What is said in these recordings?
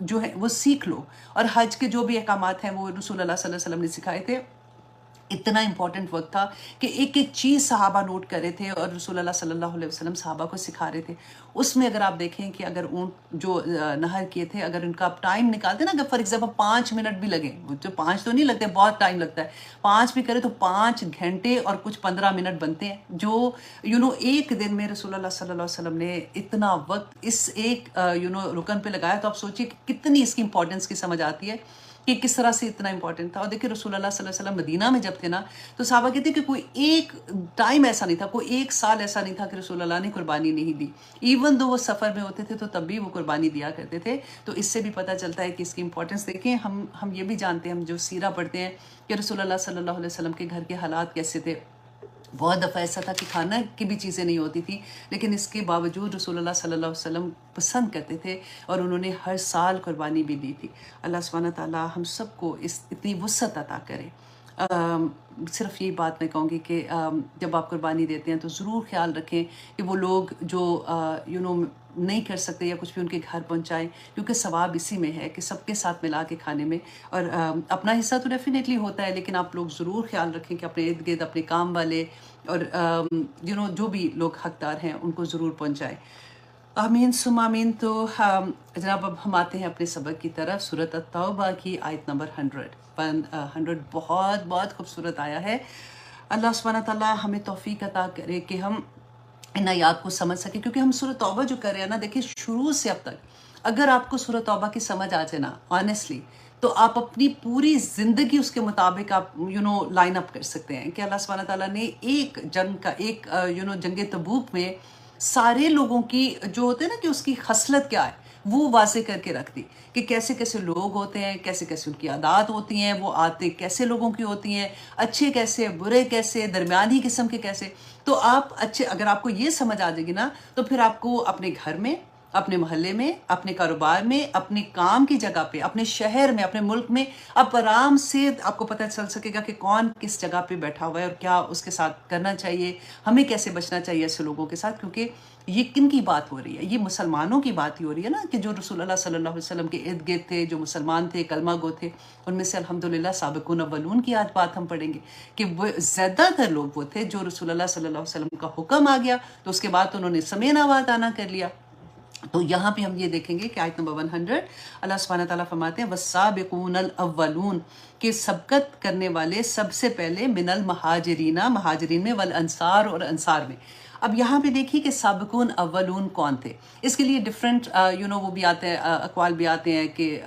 جو ہے وہ سیکھ لو، اور حج کے جو بھی احکامات ہیں وہ رسول اللہ صلی اللہ علیہ وسلم نے سکھائے تھے۔ اتنا امپورٹنٹ وقت تھا کہ ایک ایک چیز صحابہ نوٹ کر رہے تھے، اور رسول اللہ صلی اللہ علیہ وسلم صحابہ کو سکھا رہے تھے۔ اس میں اگر آپ دیکھیں کہ اگر اونٹ جو نہر کیے تھے، اگر ان کا آپ ٹائم نکالتے نا، اگر فار ایگزامپل 5 منٹ بھی لگیں، جو 5 تو نہیں لگتے، بہت ٹائم لگتا ہے، 5 بھی کرے تو 5 گھنٹے اور کچھ 15 منٹ بنتے ہیں، جو ایک دن میں رسول اللہ صلی اللہ علیہ وسلم نے اتنا وقت اس ایک رکن پہ لگایا۔ تو آپ سوچیے کہ کتنی اس کی امپورٹنس کی سمجھ آتی ہے کہ کس طرح سے اتنا امپورٹنٹ تھا۔ اور دیکھیں رسول اللہ صلی اللہ علیہ وسلم مدینہ میں جب تھے نا، تو صحابہ کہتے ہیں کہ کوئی ایک ٹائم ایسا نہیں تھا، کوئی ایک سال ایسا نہیں تھا کہ رسول اللہ نے قربانی نہیں دی، ایون دو وہ سفر میں ہوتے تھے تو تب بھی وہ قربانی دیا کرتے تھے۔ تو اس سے بھی پتہ چلتا ہے کہ اس کی امپورٹنس دیکھیں۔ ہم یہ بھی جانتے ہیں، ہم جو سیرہ پڑھتے ہیں، کہ رسول اللہ صلی اللہ علیہ وسلم کے گھر کے حالات کیسے تھے۔ بہت دفعہ ایسا تھا کہ کھانا کی بھی چیزیں نہیں ہوتی تھی، لیکن اس کے باوجود رسول اللہ صلی اللہ علیہ وسلم پسند کرتے تھے، اور انہوں نے ہر سال قربانی بھی دی تھی۔ اللہ سبحانہ تعالیٰ ہم سب کو اتنی وسعت عطا کرے۔ صرف یہی بات میں کہوں گی کہ جب آپ قربانی دیتے ہیں تو ضرور خیال رکھیں کہ وہ لوگ جو نہیں کر سکتے یا کچھ بھی ان کے گھر پہنچائیں، کیونکہ ثواب اسی میں ہے کہ سب کے ساتھ ملا کے کھانے میں۔ اور اپنا حصہ تو ڈیفینیٹلی ہوتا ہے، لیکن آپ لوگ ضرور خیال رکھیں کہ اپنے ارد گرد اپنے کام والے اور جو بھی لوگ حقدار ہیں ان کو ضرور پہنچائیں۔ آمین ثم آمین۔ تو جناب اب ہم آتے ہیں اپنے سبق کی طرف۔ سورۃ التوبہ کی آیت نمبر 100 بہت بہت خوبصورت آیا ہے۔ اللہ سبحانہ تعالیٰ ہمیں توفیق عطا کرے کہ ہم ان آیات کو سمجھ سکیں، کیونکہ ہم سورۃ توبہ جو کر رہے ہیں نا، دیکھیں شروع سے اب تک اگر آپ کو سورۃ توبہ کی سمجھ آ جائے نا آنیسٹلی، تو آپ اپنی پوری زندگی اس کے مطابق آپ لائن اپ کر سکتے ہیں کہ اللہ سبحانہ تعالیٰ نے ایک جنگ کا ایک جنگ تبوک میں سارے لوگوں کی جو ہوتے ہیں نا کہ اس کی خصلت کیا ہے وہ واضح کر کے رکھ دی، کہ کیسے کیسے لوگ ہوتے ہیں، کیسے کیسے ان کی عادات ہوتی ہیں، وہ عادتیں کیسے لوگوں کی ہوتی ہیں، اچھے کیسے، برے کیسے، درمیانی قسم کے کیسے۔ تو آپ اگر آپ کو یہ سمجھ آ جائے گی نا، تو پھر آپ کو اپنے گھر میں، اپنے محلے میں، اپنے کاروبار میں، اپنے کام کی جگہ پہ، اپنے شہر میں، اپنے ملک میں آپ آرام سے آپ کو پتہ چل سکے گا کہ کون کس جگہ پہ بیٹھا ہوا ہے اور کیا اس کے ساتھ کرنا چاہیے، ہمیں کیسے بچنا چاہیے ایسے لوگوں کے ساتھ۔ کیونکہ یہ کن کی بات ہو رہی ہے؟ یہ مسلمانوں کی بات ہی ہو رہی ہے نا، کہ جو رسول اللہ صلی اللہ علیہ وسلم کے ارد گرد تھے، جو مسلمان تھے، کلمہ گو تھے، ان میں سے الحمدللہ سابقون اولون کی آج بات ہم پڑھیں گے کہ وہ زیادہ تر لوگ وہ تھے جو رسول اللہ صلی اللہ علیہ وسلم کا حکم آ گیا تو اس کے بعد انہوں نے سمعنا وأطعنا کر لیا۔ تو یہاں پہ ہم یہ دیکھیں گے کہ آیت نمبر 100 اللہ سبحانہ تعالیٰ فرماتے ہیں والسابقون الاولون، کہ سبقت کرنے والے سب سے پہلے من المہاجرین، مہاجرین میں، والانصار، اور انصار میں۔ اب یہاں پہ دیکھیے کہ سابقون اولون کون تھے۔ اس کے لیے ڈفرینٹ وہ بھی آتے ہیں، اقوال بھی آتے ہیں کہ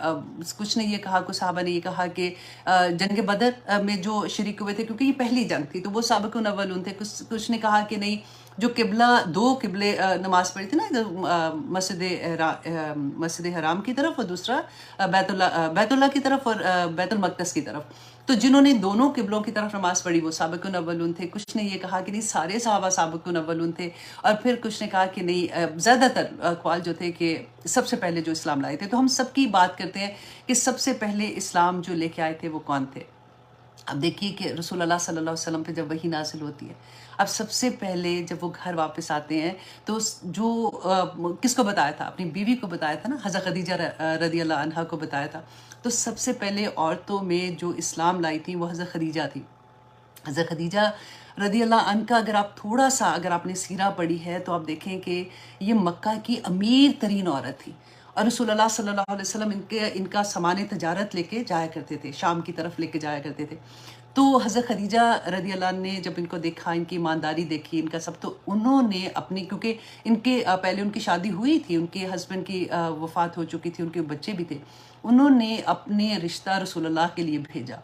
کچھ نے یہ کہا، کچھ صحابہ نے یہ کہا کہ جنگ بدر میں جو شریک ہوئے تھے، کیونکہ یہ پہلی جنگ تھی تو وہ سابقون اولون تھے۔ کچھ نے کہا کہ نہیں، جو دو قبلے نماز پڑھی تھی نا، مسجد حرام کی طرف اور دوسرا بیت اللہ کی طرف اور بیت المقدس کی طرف، تو جنہوں نے دونوں قبلوں کی طرف نماز پڑھی وہ سابقون اولون تھے۔ کچھ نے یہ کہا کہ نہیں، سارے صحابہ سابقون اولون تھے، اور پھر کچھ نے کہا کہ نہیں، زیادہ تر اقوال جو تھے کہ سب سے پہلے جو اسلام لائے تھے۔ تو ہم سب کی بات کرتے ہیں کہ سب سے پہلے اسلام جو لے کے آئے تھے وہ کون تھے۔ اب دیکھیے کہ رسول اللہ صلی اللہ علیہ وسلم پہ جب وحی نازل ہوتی ہے، اب سب سے پہلے جب وہ گھر واپس آتے ہیں تو جو کس کو بتایا تھا؟ اپنی بیوی کو بتایا تھا نا، حضرت خدیجہ رضی اللہ عنہا کو بتایا تھا۔ تو سب سے پہلے عورتوں میں جو اسلام لائی تھی وہ حضرت خدیجہ تھی۔ حضرت خدیجہ رضی اللہ عنہ کا اگر آپ نے سیرہ پڑھی ہے تو آپ دیکھیں کہ یہ مکہ کی امیر ترین عورت تھی، اور رسول اللہ صلی اللہ علیہ وسلم ان کا سامان تجارت لے کے جایا کرتے تھے، شام کی طرف لے کے جایا کرتے تھے۔ تو حضرت خدیجہ رضی اللہ عنہ نے جب ان کو دیکھا، ان کی ایمانداری دیکھی، ان کا سب، تو انہوں نے اپنی، کیونکہ ان کے پہلے ان کی شادی ہوئی تھی، ان کے ہسبینڈ کی وفات ہو چکی تھی، ان کے بچے بھی تھے، انہوں نے اپنے رشتہ رسول اللہ کے لیے بھیجا۔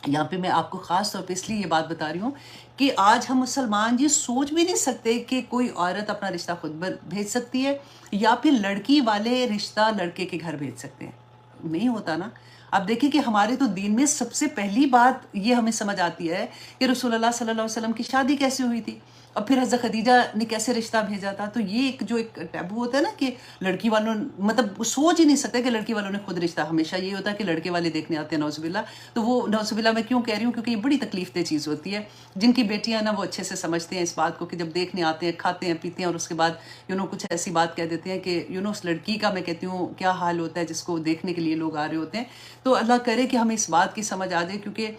یہاں پہ میں آپ کو خاص طور پہ اس لیے یہ بات بتا رہی ہوں کہ آج ہم مسلمان یہ سوچ بھی نہیں سکتے کہ کوئی عورت اپنا رشتہ خود بھیج سکتی ہے، یا پھر لڑکی والے رشتہ لڑکے کے گھر بھیج سکتے ہیں۔ نہیں ہوتا نا۔ اب دیکھیں کہ ہمارے تو دین میں سب سے پہلی بات یہ ہمیں سمجھ آتی ہے کہ رسول اللہ صلی اللہ علیہ وسلم کی شادی کیسے ہوئی تھی۔ اور پھر حضرت خدیجہ نے کیسے رشتہ بھیجا تھا. تو یہ ایک جو ایک ٹیبو ہوتا ہے نا کہ لڑکی والوں مطلب سوچ ہی نہیں سکتے کہ لڑکی والوں نے خود رشتہ. ہمیشہ یہ ہوتا ہے کہ لڑکے والے دیکھنے آتے ہیں نعوذ باللہ. تو وہ نعوذ باللہ میں کیوں کہہ رہی ہوں کیونکہ یہ بڑی تکلیف دہ چیز ہوتی ہے. جن کی بیٹیاں نا وہ اچھے سے سمجھتے ہیں اس بات کو کہ جب دیکھنے آتے ہیں کھاتے ہیں پیتے ہیں اور اس کے بعد کچھ ایسی بات کہہ دیتے ہیں کہ اس لڑکی کا میں کہتی ہوں کیا حال ہوتا ہے جس کو دیکھنے کے لیے لوگ آ رہے ہوتے ہیں. تو اللہ کرے کہ ہمیں اس بات کی سمجھ آ جائے کیونکہ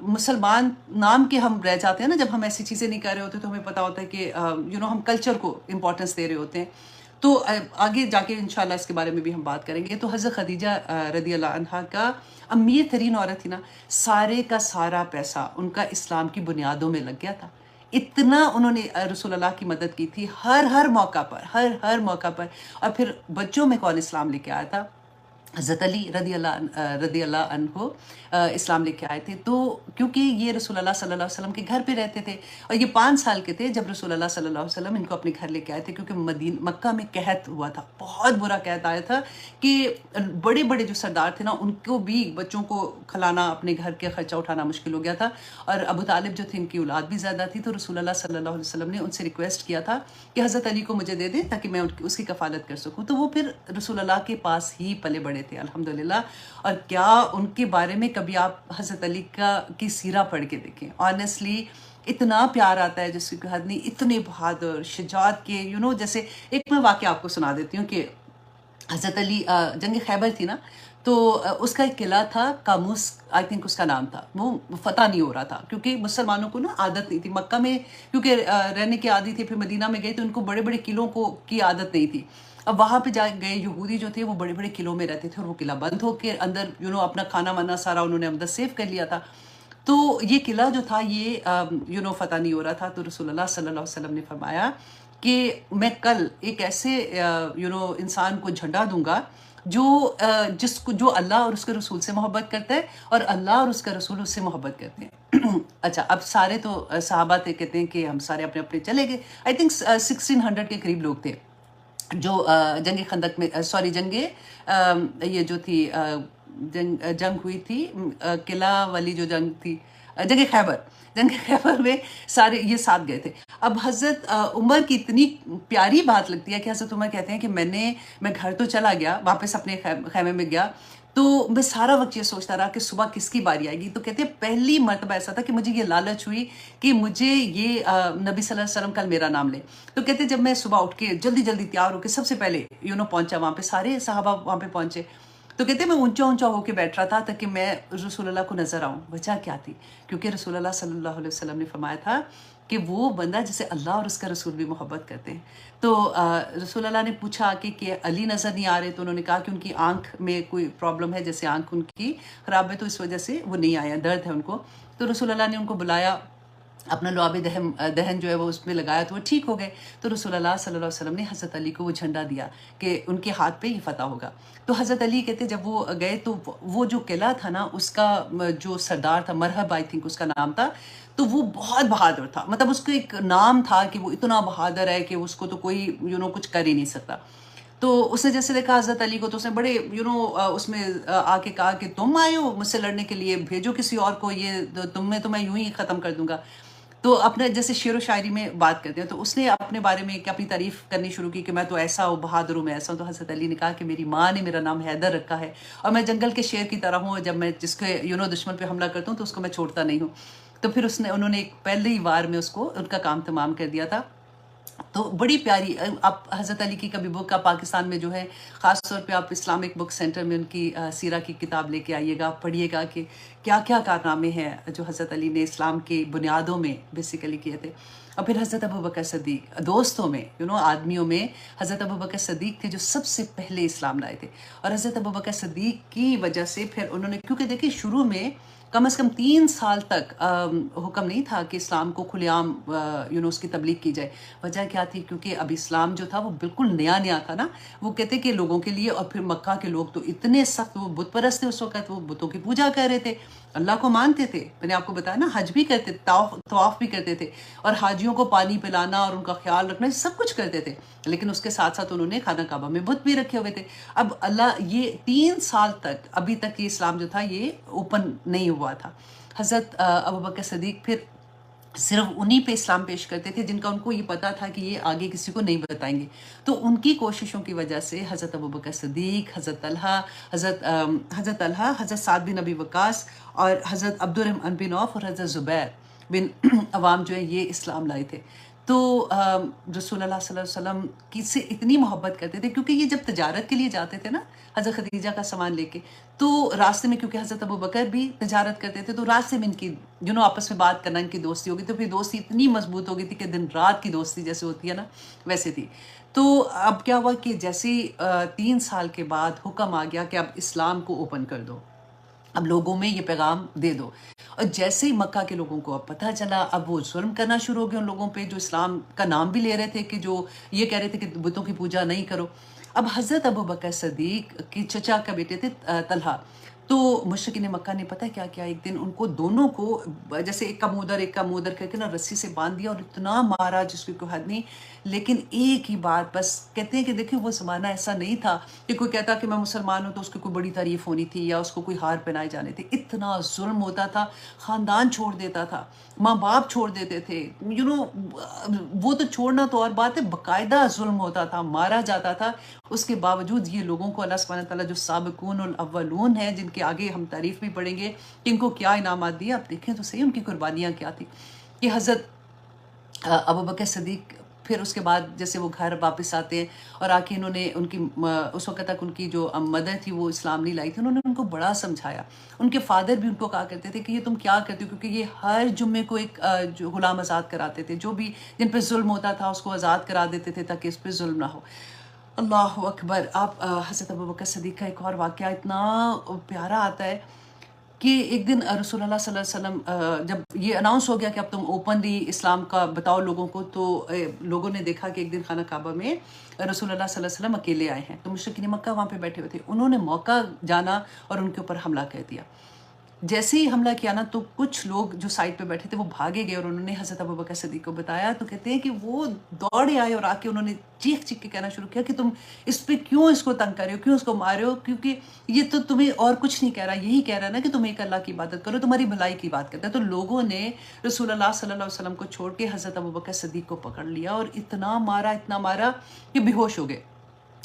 مسلمان نام کے ہم رہ جاتے ہیں نا. جب ہم ایسی چیزیں نہیں کر رہے ہوتے تو ہمیں پتہ ہوتا ہے کہ ہم کلچر کو امپورٹنس دے رہے ہوتے ہیں. تو آگے جا کے انشاءاللہ اس کے بارے میں بھی ہم بات کریں گے. تو حضرت خدیجہ رضی اللہ عنہا کا امیر ترین عورت تھی نا, سارے کا سارا پیسہ ان کا اسلام کی بنیادوں میں لگ گیا تھا. اتنا انہوں نے رسول اللہ کی مدد کی تھی ہر موقع پر, ہر موقع پر. اور پھر بچوں میں کون اسلام لے کے آیا تھا؟ حضرت علی رضی اللہ عنہ اسلام لے کے آئے تھے. تو کیونکہ یہ رسول اللہ صلی اللہ علیہ وسلم کے گھر پہ رہتے تھے اور یہ 5 سال کے تھے جب رسول اللہ صلی اللہ علیہ وسلم ان کو اپنے گھر لے کے آئے تھے, کیونکہ مکہ میں قحط ہوا تھا, بہت برا قحط آیا تھا کہ بڑے بڑے جو سردار تھے نا ان کو بھی بچوں کو کھلانا, اپنے گھر کے خرچہ اٹھانا مشکل ہو گیا تھا. اور ابو طالب جو تھے ان کی اولاد بھی زیادہ تھی. تو رسول اللہ صلی اللہ علیہ وسلم نے ان سے ریکویسٹ کیا تھا کہ حضرت علی کو مجھے دے دیں تاکہ میں اس کی کفالت کر سکوں. تو وہ پھر رسول اللہ کے پاس ہی پلے بڑے تھے الحمدللہ. اور کیا ان کے بارے میں کبھی آپ حضرت علی کی سیرہ پڑھ کے دیکھیں, آنیسٹلی اتنا پیار آتا ہے جس کی حد نہیں. اتنے بہادر شجاعت کے جیسے ایک میں واقعہ آپ کو سنا دیتی ہوں کہ حضرت علی جنگ خیبر تھی نا, تو اس کا ایک قلعہ تھا کاموس آئی تھنک اس کا نام تھا. وہ فتح نہیں ہو رہا تھا کیونکہ مسلمانوں کو نا عادت نہیں تھی. مکہ میں کیونکہ رہنے کی عادی تھی, پھر مدینہ میں گئے تو ان کو بڑے بڑے قلعوں کی عادت نہیں تھی. اب وہاں پہ جا گئے یہودی جو تھے وہ بڑے بڑے قلعوں میں رہتے تھے اور وہ قلعہ بند ہو کے اندر اپنا کھانا وانا سارا انہوں نے اندر سیو کر لیا تھا. تو یہ قلعہ جو تھا یہ فتح نہیں ہو رہا تھا. تو رسول اللہ صلی اللہ علیہ وسلم نے فرمایا کہ میں کل ایک ایسے انسان کو جھنڈا دوں گا جو اللہ اور اس کے رسول سے محبت کرتا ہے اور اللہ اور اس کا رسول اس سے محبت کرتے ہیں. اچھا, اب سارے تو صحابہ کہتے ہیں کہ ہم سارے اپنے اپنے چلے گئے. آئی تھنک 1600 کے قریب لوگ تھے جو جنگ خندق میں جنگ یہ جو تھی جنگ ہوئی تھی قلعہ والی جو جنگ تھی جنگ خیبر میں سارے یہ ساتھ گئے تھے. اب حضرت عمر کی اتنی پیاری بات لگتی ہے کہ حضرت عمر کہتے ہیں کہ میں گھر تو چلا گیا, واپس اپنے خیمے میں گیا, تو میں سارا وقت یہ سوچتا رہا کہ صبح کس کی باری آئے گی. تو کہتے ہیں پہلی مرتبہ ایسا تھا کہ مجھے یہ لالچ ہوئی کہ مجھے یہ نبی صلی اللہ علیہ وسلم کل میرا نام لے. تو کہتے ہیں جب میں صبح اٹھ کے جلدی تیار ہو کے سب سے پہلے پہنچا وہاں پہ, سارے صحابہ وہاں پہ پہنچے. تو کہتے ہیں میں اونچا ہو کے بیٹھ رہا تھا تاکہ میں رسول اللہ کو نظر آؤں. وجہ کیا تھی؟ کیونکہ رسول اللہ صلی اللہ علیہ وسلم نے فرمایا تھا کہ وہ بندہ جسے اللہ اور اس کا رسول بھی محبت کرتے ہیں. تو رسول اللہ نے پوچھا کہ علی نظر نہیں آ رہے. تو انہوں نے کہا کہ ان کی آنکھ میں کوئی پرابلم ہے, جیسے آنکھ ان کی خراب ہے تو اس وجہ سے وہ نہیں آیا, درد ہے ان کو. تو رسول اللہ نے ان کو بلایا, اپنا لعاب دہن جو ہے وہ اس میں لگایا تو وہ ٹھیک ہو گئے. تو رسول اللہ صلی اللہ علیہ وسلم نے حضرت علی کو وہ جھنڈا دیا کہ ان کے ہاتھ پہ یہ فتح ہوگا. تو حضرت علی کہتے جب وہ گئے تو وہ جو قلعہ تھا نا اس کا جو سردار تھا, مرحب آئی تھنک اس کا نام تھا, تو وہ بہت بہادر تھا. مطلب اس کو ایک نام تھا کہ وہ اتنا بہادر ہے کہ اس کو تو کوئی کچھ کر ہی نہیں سکتا. تو اس نے جیسے دیکھا حضرت علی کو تو اس نے بڑے اس میں آ کے کہا کہ تم آئے ہو مجھ سے لڑنے کے لیے, بھیجو کسی اور کو, یہ تم میں تو میں یوں ہی ختم کر دوں گا. تو اپنے جیسے شعر و شاعری میں بات کرتے ہیں تو اس نے اپنے بارے میں اپنی تعریف کرنی شروع کی کہ میں تو ایسا ہوں, بہادر ہوں, میں ایسا ہوں. تو حضرت علی نے کہا کہ میری ماں نے میرا نام حیدر رکھا ہے اور میں جنگل کے شیر کی طرح ہوں, جب میں جس کے دشمن پہ حملہ کرتا ہوں تو اس کو میں چھوڑتا نہیں ہوں. تو پھر انہوں نے پہلے ہی وار میں اس کو ان کا کام تمام کر دیا تھا. تو بڑی پیاری آپ حضرت علی کی کبھی بک کا پاکستان میں جو ہے خاص طور پہ آپ اسلامک بک سینٹر میں ان کی سیرہ کی کتاب لے کے آئیے گا, پڑھیے گا کہ کیا کیا کارنامے ہیں جو حضرت علی نے اسلام کے بنیادوں میں بیسیکلی کیے تھے. اور پھر حضرت ابوبکر صدیق, دوستوں میں آدمیوں میں حضرت ابوبکر صدیق تھے جو سب سے پہلے اسلام لائے تھے. اور حضرت ابوبکر صدیق کی وجہ سے پھر انہوں نے, کیونکہ دیکھیں شروع میں کم از کم 3 سال تک حکم نہیں تھا کہ اسلام کو کھلے عام اس کی تبلیغ کی جائے. وجہ کیا تھی؟ کیونکہ اب اسلام جو تھا وہ بالکل نیا تھا نا. وہ کہتے کہ لوگوں کے لیے, اور پھر مکہ کے لوگ تو اتنے سخت, وہ بت پرست تھے اس وقت, وہ بتوں کی پوجا کر رہے تھے, اللہ کو مانتے تھے. میں نے آپ کو بتایا نا حج بھی کرتے, طواف بھی کرتے تھے, اور حاجیوں کو پانی پلانا اور ان کا خیال رکھنا سب کچھ کرتے تھے. لیکن اس کے ساتھ ساتھ انہوں نے خانہ کعبہ میں بت بھی رکھے ہوئے تھے. اب اللہ یہ 3 سال تک ابھی تک یہ اسلام جو تھا یہ اوپن نہیں ہوا تھا. حضرت ابوبکر صدیق پھر صرف انہی پہ اسلام پیش کرتے تھے جن کا ان کو یہ پتا تھا کہ یہ آگے کسی کو نہیں بتائیں گے. تو ان کی کوششوں کی وجہ سے حضرت ابوبکر صدیق، حضرت طلحہ، حضرت سعد بن ابی وقاص اور حضرت عبد الرحمن بن عوف اور حضرت زبیر بن عوام جو ہے یہ اسلام لائے تھے. تو رسول اللہ صلی اللہ علیہ وسلم کی سے اتنی محبت کرتے تھے، کیونکہ یہ جب تجارت کے لیے جاتے تھے نا حضرت خدیجہ کا سامان لے کے، تو راستے میں کیونکہ حضرت ابوبکر بھی تجارت کرتے تھے، تو راستے میں ان کی آپس میں بات کرنا، ان کی دوستی ہوگی، تو پھر دوستی اتنی مضبوط ہو گئی تھی کہ دن رات کی دوستی جیسے ہوتی ہے نا ویسے تھی. تو اب کیا ہوا کہ جیسے 3 سال کے بعد حکم آ گیا کہ اب اسلام کو اوپن کر دو، اب لوگوں میں یہ پیغام دے دو. اور جیسے ہی مکہ کے لوگوں کو اب پتہ چلا، اب وہ ظلم کرنا شروع ہو گئے ان لوگوں پہ جو اسلام کا نام بھی لے رہے تھے، کہ جو یہ کہہ رہے تھے کہ بتوں کی پوجا نہیں کرو. اب حضرت ابوبکر صدیق کے چچا کا بیٹے تھے طلحہ. تو مشرکین مکہ نے پتہ کیا کیا، ایک دن ان کو دونوں کو جیسے ایک کا منہ ادھر کر کے نا رسی سے باندھ دیا اور اتنا مارا جس کی کوئی حد نہیں. لیکن ایک ہی بات بس کہتے ہیں کہ دیکھیں وہ زمانہ ایسا نہیں تھا کہ کوئی کہتا کہ میں مسلمان ہوں تو اس کی کوئی بڑی تعریف ہونی تھی یا اس کو کوئی ہار پہنائے جانے تھے. اتنا ظلم ہوتا تھا، خاندان چھوڑ دیتا تھا، ماں باپ چھوڑ دیتے تھے، وہ تو چھوڑنا تو اور بات ہے، باقاعدہ ظلم ہوتا تھا، مارا جاتا تھا. اس کے باوجود یہ لوگوں کو اللہ سبحانہ تعالیٰ جو سابقون الاولون ہیں، جن کے آگے ہم تعریف بھی پڑھیں گے کہ ان کو کیا انعامات دیا، اب دیکھیں تو صحیح ان کی قربانیاں کیا تھی. کہ حضرت ابوبکر صدیق پھر اس کے بعد جیسے وہ گھر واپس آتے ہیں اور آ کے انہوں نے ان کی اس وقت تک ان کی جو مدر تھی وہ اسلام نہیں لائی تھی، انہوں نے ان کو بڑا سمجھایا. ان کے فادر بھی ان کو کہا کرتے تھے کہ یہ تم کیا کرتے ہو، کیونکہ یہ ہر جمعے کو ایک جو غلام آزاد کراتے تھے، جو بھی جن پہ ظلم ہوتا تھا اس کو آزاد کرا دیتے تھے تاکہ اس پہ ظلم نہ ہو. اللہ اکبر. آپ حضرت ابوبکر صدیق کا ایک اور واقعہ اتنا پیارا آتا ہے کہ ایک دن رسول اللہ صلی اللہ علیہ وسلم جب یہ اناؤنس ہو گیا کہ اب تم اوپنلی اسلام کا بتاؤ لوگوں کو، تو لوگوں نے دیکھا کہ ایک دن خانہ کعبہ میں رسول اللہ صلی اللہ علیہ وسلم اکیلے آئے ہیں. تو مشرکین مکہ وہاں پہ بیٹھے ہوئے تھے، انہوں نے موقع جانا اور ان کے اوپر حملہ کر دیا. جیسے ہی حملہ کیا نا تو کچھ لوگ جو سائڈ پہ بیٹھے تھے وہ بھاگے گئے اور انہوں نے حضرت ابوبکر صدیق کو بتایا. تو کہتے ہیں کہ وہ دوڑے آئے اور آ کے انہوں نے چیخ چیخ کے کہنا شروع کیا کہ تم اس پہ کیوں اس کو تنگ کر رہے ہو، کیوں اس کو مار رہے ہو، کیونکہ یہ تو تمہیں اور کچھ نہیں کہہ رہا، یہی کہہ رہا نا کہ تم ایک اللہ کی عبادت کرو، تمہاری بھلائی کی بات کرتا ہے. تو لوگوں نے رسول اللہ صلی اللہ علیہ وسلم کو چھوڑ کے حضرت ابوبکر صدیق کو پکڑ لیا اور اتنا مارا کہ بے ہوش ہو گئے.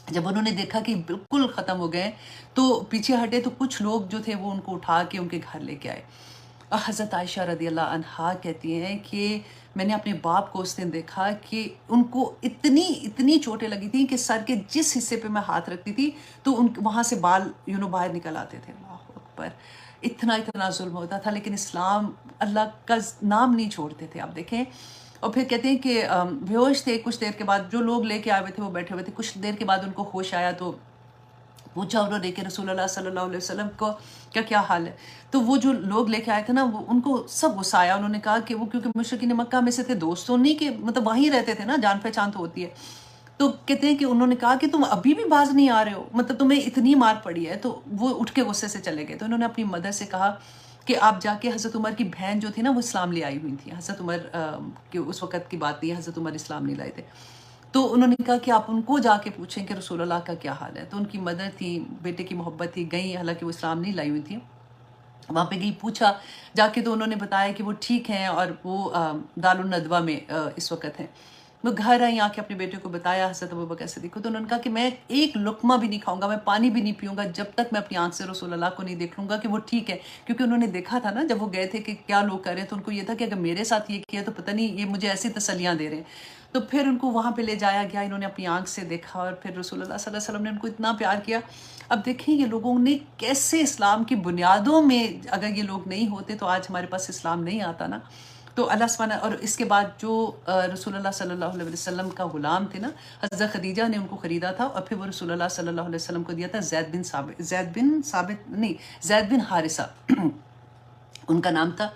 جب انہوں نے دیکھا کہ بالکل ختم ہو گئے تو پیچھے ہٹے، تو کچھ لوگ جو تھے وہ ان کو اٹھا کے ان کے گھر لے کے آئے. حضرت عائشہ رضی اللہ عنہا کہتی ہیں کہ میں نے اپنے باپ کو اس دن دیکھا کہ ان کو اتنی چوٹیں لگی تھیں کہ سر کے جس حصے پہ میں ہاتھ رکھتی تھی تو وہاں سے بال باہر نکل آتے تھے. اللہ اکبر. اتنا ظلم ہوتا تھا، لیکن اسلام اللہ کا نام نہیں چھوڑتے تھے. آپ دیکھیں. اور پھر کہتے ہیں کہ بے ہوش تھے. کچھ دیر کے بعد جو لوگ لے کے آئے ہوئے تھے وہ بیٹھے ہوئے تھے، کچھ دیر کے بعد ان کو ہوش آیا تو پوچھا انہوں نے کہ رسول اللہ صلی اللہ علیہ وسلم کو کیا حال ہے. تو وہ جو لوگ لے کے آئے تھے نا وہ ان کو سب غصہ آیا. انہوں نے کہا کہ وہ کیونکہ مشرکین مکہ میں سے تھے، دوستوں نہیں کہ مطلب وہیں رہتے تھے نا، جان پہچان تو ہوتی ہے. تو کہتے ہیں کہ انہوں نے کہا کہ تم ابھی بھی باز نہیں آ رہے ہو، مطلب تمہیں اتنی مار پڑی ہے. تو وہ اٹھ کے غصے سے چلے گئے. تو انہوں نے اپنی مدر سے کہا کہ آپ جا کے حضرت عمر کی بہن جو تھی نا وہ اسلام لے آئی ہوئی تھی. حضرت عمر کہ اس وقت کی بات نہیں ہے، حضرت عمر اسلام نہیں لائے تھے. تو انہوں نے کہا کہ آپ ان کو جا کے پوچھیں کہ رسول اللہ کا کیا حال ہے. تو ان کی مدر تھی، بیٹے کی محبت تھی، گئی، حالانکہ وہ اسلام نہیں لائی ہوئی تھی. وہاں پہ گئی، پوچھا جا کے تو انہوں نے بتایا کہ وہ ٹھیک ہیں اور وہ دار الندوہ میں اس وقت ہیں. وہ گھر آئی، آ کے اپنے بیٹے کو بتایا حضرت ابوبکر صدیق کو. تو انہوں نے کہا کہ میں ایک لقمہ بھی نہیں کھاؤں گا، میں پانی بھی نہیں پیوں گا جب تک میں اپنی آنکھ سے رسول اللہ کو نہیں دیکھ لوں گا کہ وہ ٹھیک ہے. کیونکہ انہوں نے دیکھا تھا نا جب وہ گئے تھے کہ کیا لوگ کر رہے ہیں، تو ان کو یہ تھا کہ اگر میرے ساتھ یہ کیا تو پتہ نہیں یہ مجھے ایسی تسلیاں دے رہے ہیں. تو پھر ان کو وہاں پہ لے جایا گیا، انہوں نے اپنی آنکھ سے دیکھا اور پھر رسول اللہ صلی اللہ علیہ وسلم نے ان کو اتنا پیار کیا. اب دیکھیں یہ لوگوں نے کیسے اسلام کی بنیادوں میں، اگر یہ لوگ نہیں ہوتے تو آج ہمارے پاس اسلام نہیں آتا نا. تو اللہ سبحانہ. اور اس کے بعد جو رسول اللہ صلی اللہ علیہ وسلم کا غلام تھے نا، حضرت خدیجہ نے ان کو خریدا تھا اور پھر وہ رسول اللہ صلی اللہ علیہ وسلم کو دیا تھا. زید بن حارثہ ان کا نام تھا.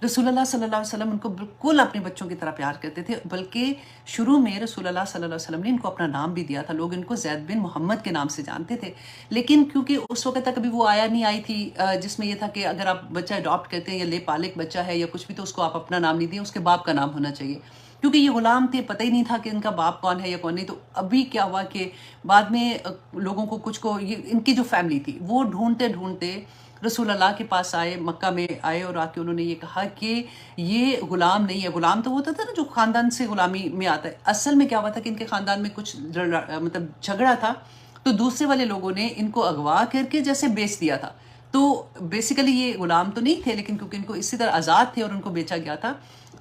رسول اللہ صلی اللہ علیہ وسلم ان کو بالکل اپنے بچوں کی طرح پیار کرتے تھے، بلکہ شروع میں رسول اللہ صلی اللہ علیہ وسلم نے ان کو اپنا نام بھی دیا تھا. لوگ ان کو زید بن محمد کے نام سے جانتے تھے، لیکن کیونکہ اس وقت تک ابھی وہ آیا نہیں آئی تھی جس میں یہ تھا کہ اگر آپ بچہ اڈاپٹ کرتے ہیں یا لے پالک بچہ ہے یا کچھ بھی، تو اس کو آپ اپنا نام نہیں دیں، اس کے باپ کا نام ہونا چاہیے. کیونکہ یہ غلام تھے، پتہ ہی نہیں تھا کہ ان کا باپ کون ہے یا کون نہیں. تو ابھی کیا ہوا کہ بعد میں لوگوں کو ان کی جو فیملی تھی وہ ڈھونڈتے رسول اللہ کے پاس آئے، مکہ میں آئے اور آ کے انہوں نے یہ کہا کہ یہ غلام نہیں ہے. غلام تو ہوتا تھا نا جو خاندان سے غلامی میں آتا ہے. اصل میں کیا ہوا تھا کہ ان کے خاندان میں کچھ مطلب جھگڑا تھا، تو دوسرے والے لوگوں نے ان کو اغوا کر کے جیسے بیچ دیا تھا. تو بیسیکلی یہ غلام تو نہیں تھے، لیکن کیونکہ ان کو اسی طرح آزاد تھے اور ان کو بیچا گیا تھا،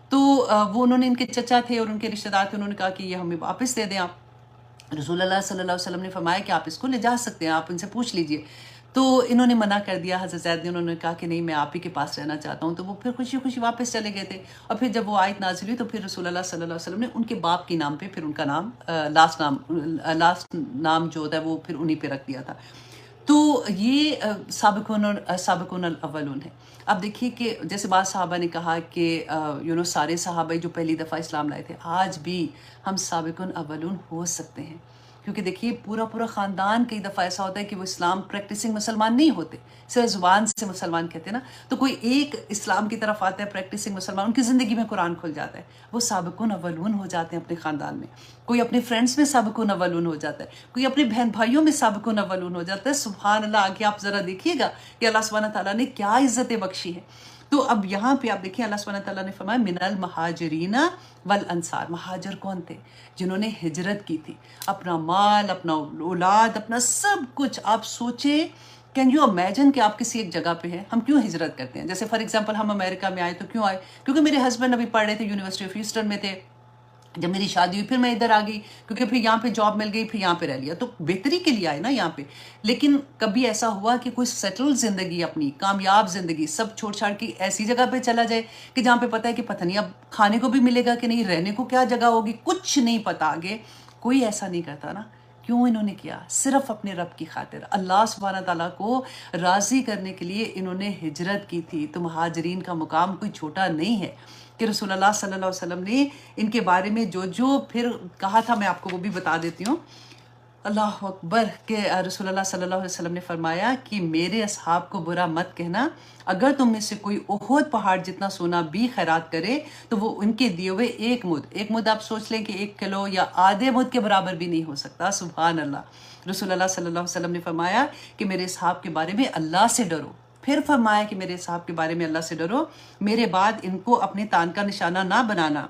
تو وہ انہوں نے، ان کے چچا تھے اور ان کے رشتہ دار تھے، انہوں نے کہا کہ یہ ہمیں واپس دے دیں آپ. رسول اللہ صلی اللہ علیہ وسلم نے فرمایا کہ آپ اس کو لے جا سکتے ہیں، آپ ان سے پوچھ لیجئے. تو انہوں نے منع کر دیا. حضرت زید نے، انہوں نے کہا کہ نہیں، میں آپ ہی کے پاس رہنا چاہتا ہوں. تو وہ پھر خوشی خوشی واپس چلے گئے تھے. اور پھر جب وہ آیت نازل ہوئی تو پھر رسول اللہ صلی اللہ علیہ وسلم نے ان کے باپ کے نام پہ پھر ان کا نام لاسٹ نام جو ہوتا ہے وہ پھر انہی پہ رکھ دیا تھا. تو یہ سابقون الاولون ہے. اب دیکھیے کہ جیسے بعض صحابہ نے کہا کہ سارے صحابہ جو پہلی دفعہ اسلام لائے تھے، آج بھی ہم سابقون اولون ہو سکتے ہیں. کیونکہ دیکھیے پورا خاندان کئی دفعہ ایسا ہوتا ہے کہ وہ اسلام پریکٹسنگ مسلمان نہیں ہوتے، صرف زبان سے مسلمان کہتے ہیں نا. تو کوئی ایک اسلام کی طرف آتا ہے پریکٹسنگ مسلمان، ان کی زندگی میں قرآن کھل جاتا ہے، وہ سابقون اولون ہو جاتے ہیں اپنے خاندان میں. کوئی اپنے فرینڈز میں سابقون اولون ہو جاتا ہے، کوئی اپنے بہن بھائیوں میں سابقون اولون ہو جاتا ہے. سبحان اللہ. آگے آپ ذرا دیکھیے گا کہ اللہ سبحانہ تعالیٰ نے کیا عزتیں بخشی ہے. تو اب یہاں پہ آپ دیکھیں اللہ سبحانہ تعالیٰ نے فرمایا من المہاجرین والانصار. مہاجر کون تھے؟ جنہوں نے ہجرت کی تھی، اپنا مال، اپنا اولاد، اپنا سب کچھ. آپ سوچیں، کین یو امیجن کہ آپ کسی ایک جگہ پہ ہیں. ہم کیوں ہجرت کرتے ہیں؟ جیسے فار ایگزامپل ہم امریکہ میں آئے تو کیوں آئے؟ کیونکہ میرے ہسبینڈ ابھی پڑھ رہے تھے، یونیورسٹی آف ہیوسٹن میں تھے. جب میری شادی ہوئی پھر میں ادھر آ گئی، کیونکہ پھر یہاں پہ جاب مل گئی، پھر یہاں پہ رہ لیا. تو بہتری کے لیے آئے نا یہاں پہ. لیکن کبھی ایسا ہوا کہ کوئی سیٹل زندگی، اپنی کامیاب زندگی سب چھوڑ چھاڑ کی ایسی جگہ پہ چلا جائے کہ جہاں پہ پتہ ہے کہ پتہ نہیں اب کھانے کو بھی ملے گا کہ نہیں، رہنے کو کیا جگہ ہوگی، کچھ نہیں پتہ آگے. کوئی ایسا نہیں کرتا نا. کیوں انہوں نے کیا؟ صرف اپنے رب کی خاطر، اللہ سبحانہ تعالیٰ کو راضی کرنے کے لیے انہوں نے ہجرت کی تھی. تو مہاجرین کا مقام کوئی چھوٹا نہیں ہے کہ رسول اللہ صلی اللہ علیہ وسلم نے ان کے بارے میں جو پھر کہا تھا، میں آپ کو وہ بھی بتا دیتی ہوں. اللہ اکبر. کہ رسول اللہ صلی اللہ علیہ وسلم نے فرمایا کہ میرے اصحاب کو برا مت کہنا، اگر تم میں سے کوئی احد پہاڑ جتنا سونا بھی خیرات کرے تو وہ ان کے دیے ہوئے ایک مد آپ سوچ لیں کہ 1 کلو یا آدھے مد کے برابر بھی نہیں ہو سکتا. سبحان اللہ. رسول اللہ صلی اللہ علیہ وسلم نے فرمایا کہ میرے اصحاب کے بارے میں اللہ سے ڈرو. پھر فرمایا کہ میرے اصحاب کے بارے میں اللہ سے ڈرو، میرے بعد ان کو اپنے تان کا نشانہ نہ بنانا.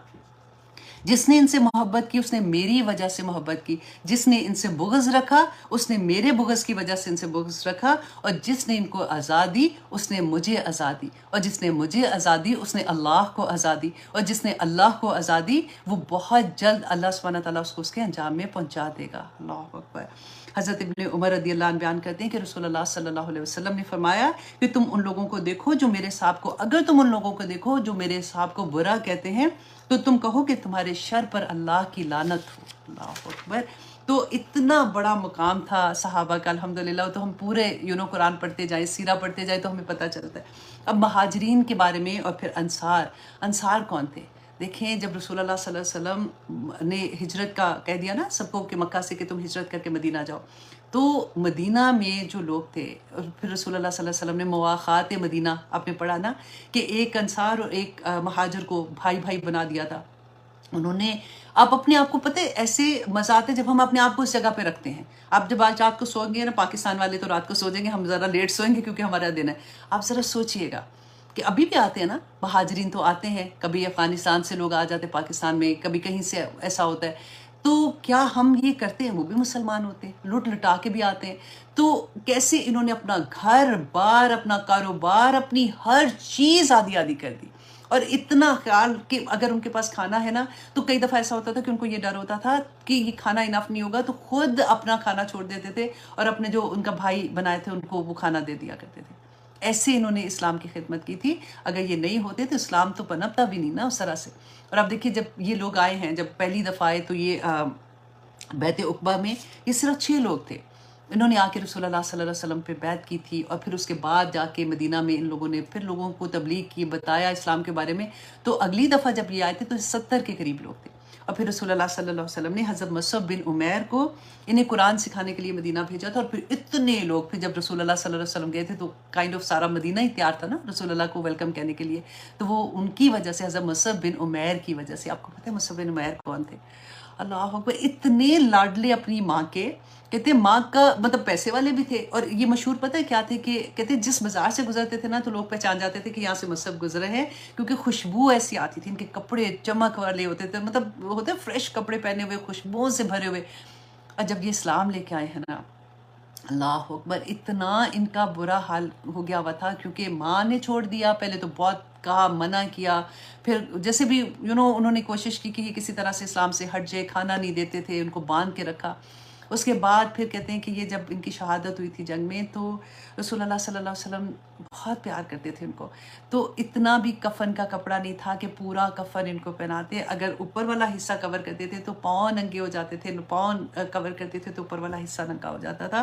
جس نے ان سے محبت کی اس نے میری وجہ سے محبت کی، جس نے ان سے بغض رکھا اس نے میرے بغض کی وجہ سے ان سے بغض رکھا، اور جس نے ان کو آزادی اس نے مجھے آزادی، اور جس نے مجھے آزادی اس نے اللہ کو آزادی، اور جس نے اللہ کو آزادی وہ بہت جلد اللہ سبحانہ تعالیٰ اس کو اس کے انجام میں پہنچا دے گا. اللہ اکبر. حضرت ابن عمر رضی اللہ عنہ بیان کرتے ہیں کہ رسول اللہ صلی اللہ علیہ وسلم نے فرمایا کہ تم ان لوگوں کو دیکھو جو میرے صاحب کو، اگر تم ان لوگوں کو دیکھو جو میرے صاحب کو برا کہتے ہیں تو تم کہو کہ تمہارے شر پر اللہ کی لعنت ہو. اللہ اکبر. تو اتنا بڑا مقام تھا صحابہ کا الحمدللہ. تو ہم پورے قرآن پڑھتے جائیں، سیرہ پڑھتے جائیں تو ہمیں پتہ چلتا ہے. اب مہاجرین کے بارے میں اور پھر انصار کون تھے؟ دیکھیں جب رسول اللہ صلی اللہ علیہ وسلم نے ہجرت کا کہہ دیا نا سب کو کہ مکہ سے کہ تم ہجرت کر کے مدینہ جاؤ، تو مدینہ میں جو لوگ تھے، اور پھر رسول اللہ صلی اللہ علیہ وسلم نے مواخات مدینہ آپ نے پڑھا نا کہ ایک انصار اور ایک مہاجر کو بھائی بنا دیا تھا. انہوں نے آپ اپنے آپ کو پتہ ہے ایسے مزہ آتے جب ہم اپنے آپ کو اس جگہ پہ رکھتے ہیں. آپ جب آج رات کو سوئیں گے نا، پاکستان والے تو رات کو سو جائیں گے، ہم ذرا لیٹ سوئیں گے کیونکہ ہمارا دن ہے. آپ ذرا سوچئے گا کہ ابھی بھی آتے ہیں نا مہاجرین، تو آتے ہیں، کبھی افغانستان سے لوگ آ جاتے ہیں پاکستان میں، کبھی کہیں سے ایسا ہوتا ہے. تو کیا ہم یہ کرتے ہیں؟ وہ بھی مسلمان ہوتے ہیں، لٹ لٹا کے بھی آتے ہیں. تو کیسے انہوں نے اپنا گھر بار، اپنا کاروبار، اپنی ہر چیز آدھی کر دی، اور اتنا خیال کہ اگر ان کے پاس کھانا ہے نا تو کئی دفعہ ایسا ہوتا تھا کہ ان کو یہ ڈر ہوتا تھا کہ یہ کھانا انف نہیں ہوگا، تو خود اپنا کھانا چھوڑ دیتے تھے اور اپنے جو ان کا بھائی بنائے تھے ان کو وہ کھانا دے دیا کرتے تھے. ایسے انہوں نے اسلام کی خدمت کی تھی. اگر یہ نہیں ہوتے تو اسلام تو پنپتا بھی نہیں نا اس طرح سے. اور اب دیکھیے جب یہ لوگ آئے ہیں، جب پہلی دفعہ آئے تو یہ بیعت عقبہ میں یہ صرف 6 لوگ تھے. انہوں نے آ کے رسول اللہ صلی اللہ علیہ وسلم پہ بیعت کی تھی، اور پھر اس کے بعد جا کے مدینہ میں ان لوگوں نے پھر لوگوں کو تبلیغ کی، بتایا اسلام کے بارے میں. تو اگلی دفعہ جب یہ آئے تھے تو 70 کے قریب لوگ تھے. اور پھر رسول اللہ صلی اللہ علیہ وسلم نے حضرت مصعب بن عمیر کو انہیں قرآن سکھانے کے لیے مدینہ بھیجا تھا. اور پھر اتنے لوگ، پھر جب رسول اللہ صلی اللہ علیہ وسلم گئے تھے تو کائنڈ آف سارا مدینہ ہی تیار تھا نا رسول اللہ کو ویلکم کہنے کے لیے. تو وہ ان کی وجہ سے، حضرت مصعب بن عمیر کی وجہ سے. آپ کو پتہ ہے مصعب بن عمیر کون تھے؟ اللہ اکبر، اتنے لاڈلے اپنی ماں کے، کہتے ہیں ماں کا مطلب پیسے والے بھی تھے، اور یہ مشہور پتہ ہے کیا تھے کہ کہتے ہیں جس بازار سے گزرتے تھے نا تو لوگ پہچان جاتے تھے کہ یہاں سے مصحف گزرے ہیں، کیونکہ خوشبو ایسی آتی تھی، ان کے کپڑے چمک والے ہوتے تھے، مطلب ہوتے فریش کپڑے پہنے ہوئے، خوشبوؤں سے بھرے ہوئے. اور جب یہ اسلام لے کے آئے ہیں نا، اللہ اکبر، اتنا ان کا برا حال ہو گیا ہوا تھا، کیونکہ ماں نے چھوڑ دیا، پہلے تو بہت کہا، منع کیا، پھر جیسے بھی انہوں نے کوشش کی کہ یہ کسی طرح سے اسلام سے ہٹ جائے، کھانا نہیں دیتے تھے، ان کو باندھ کے رکھا. اس کے بعد پھر کہتے ہیں کہ یہ جب ان کی شہادت ہوئی تھی جنگ میں، تو رسول اللہ صلی اللہ علیہ وسلم بہت پیار کرتے تھے ان کو، تو اتنا بھی کفن کا کپڑا نہیں تھا کہ پورا کفن ان کو پہناتے. اگر اوپر والا حصہ کور کرتے تھے تو پاؤں ننگے ہو جاتے تھے، پاؤں کور کرتے تھے تو اوپر والا حصہ ننگا ہو جاتا تھا.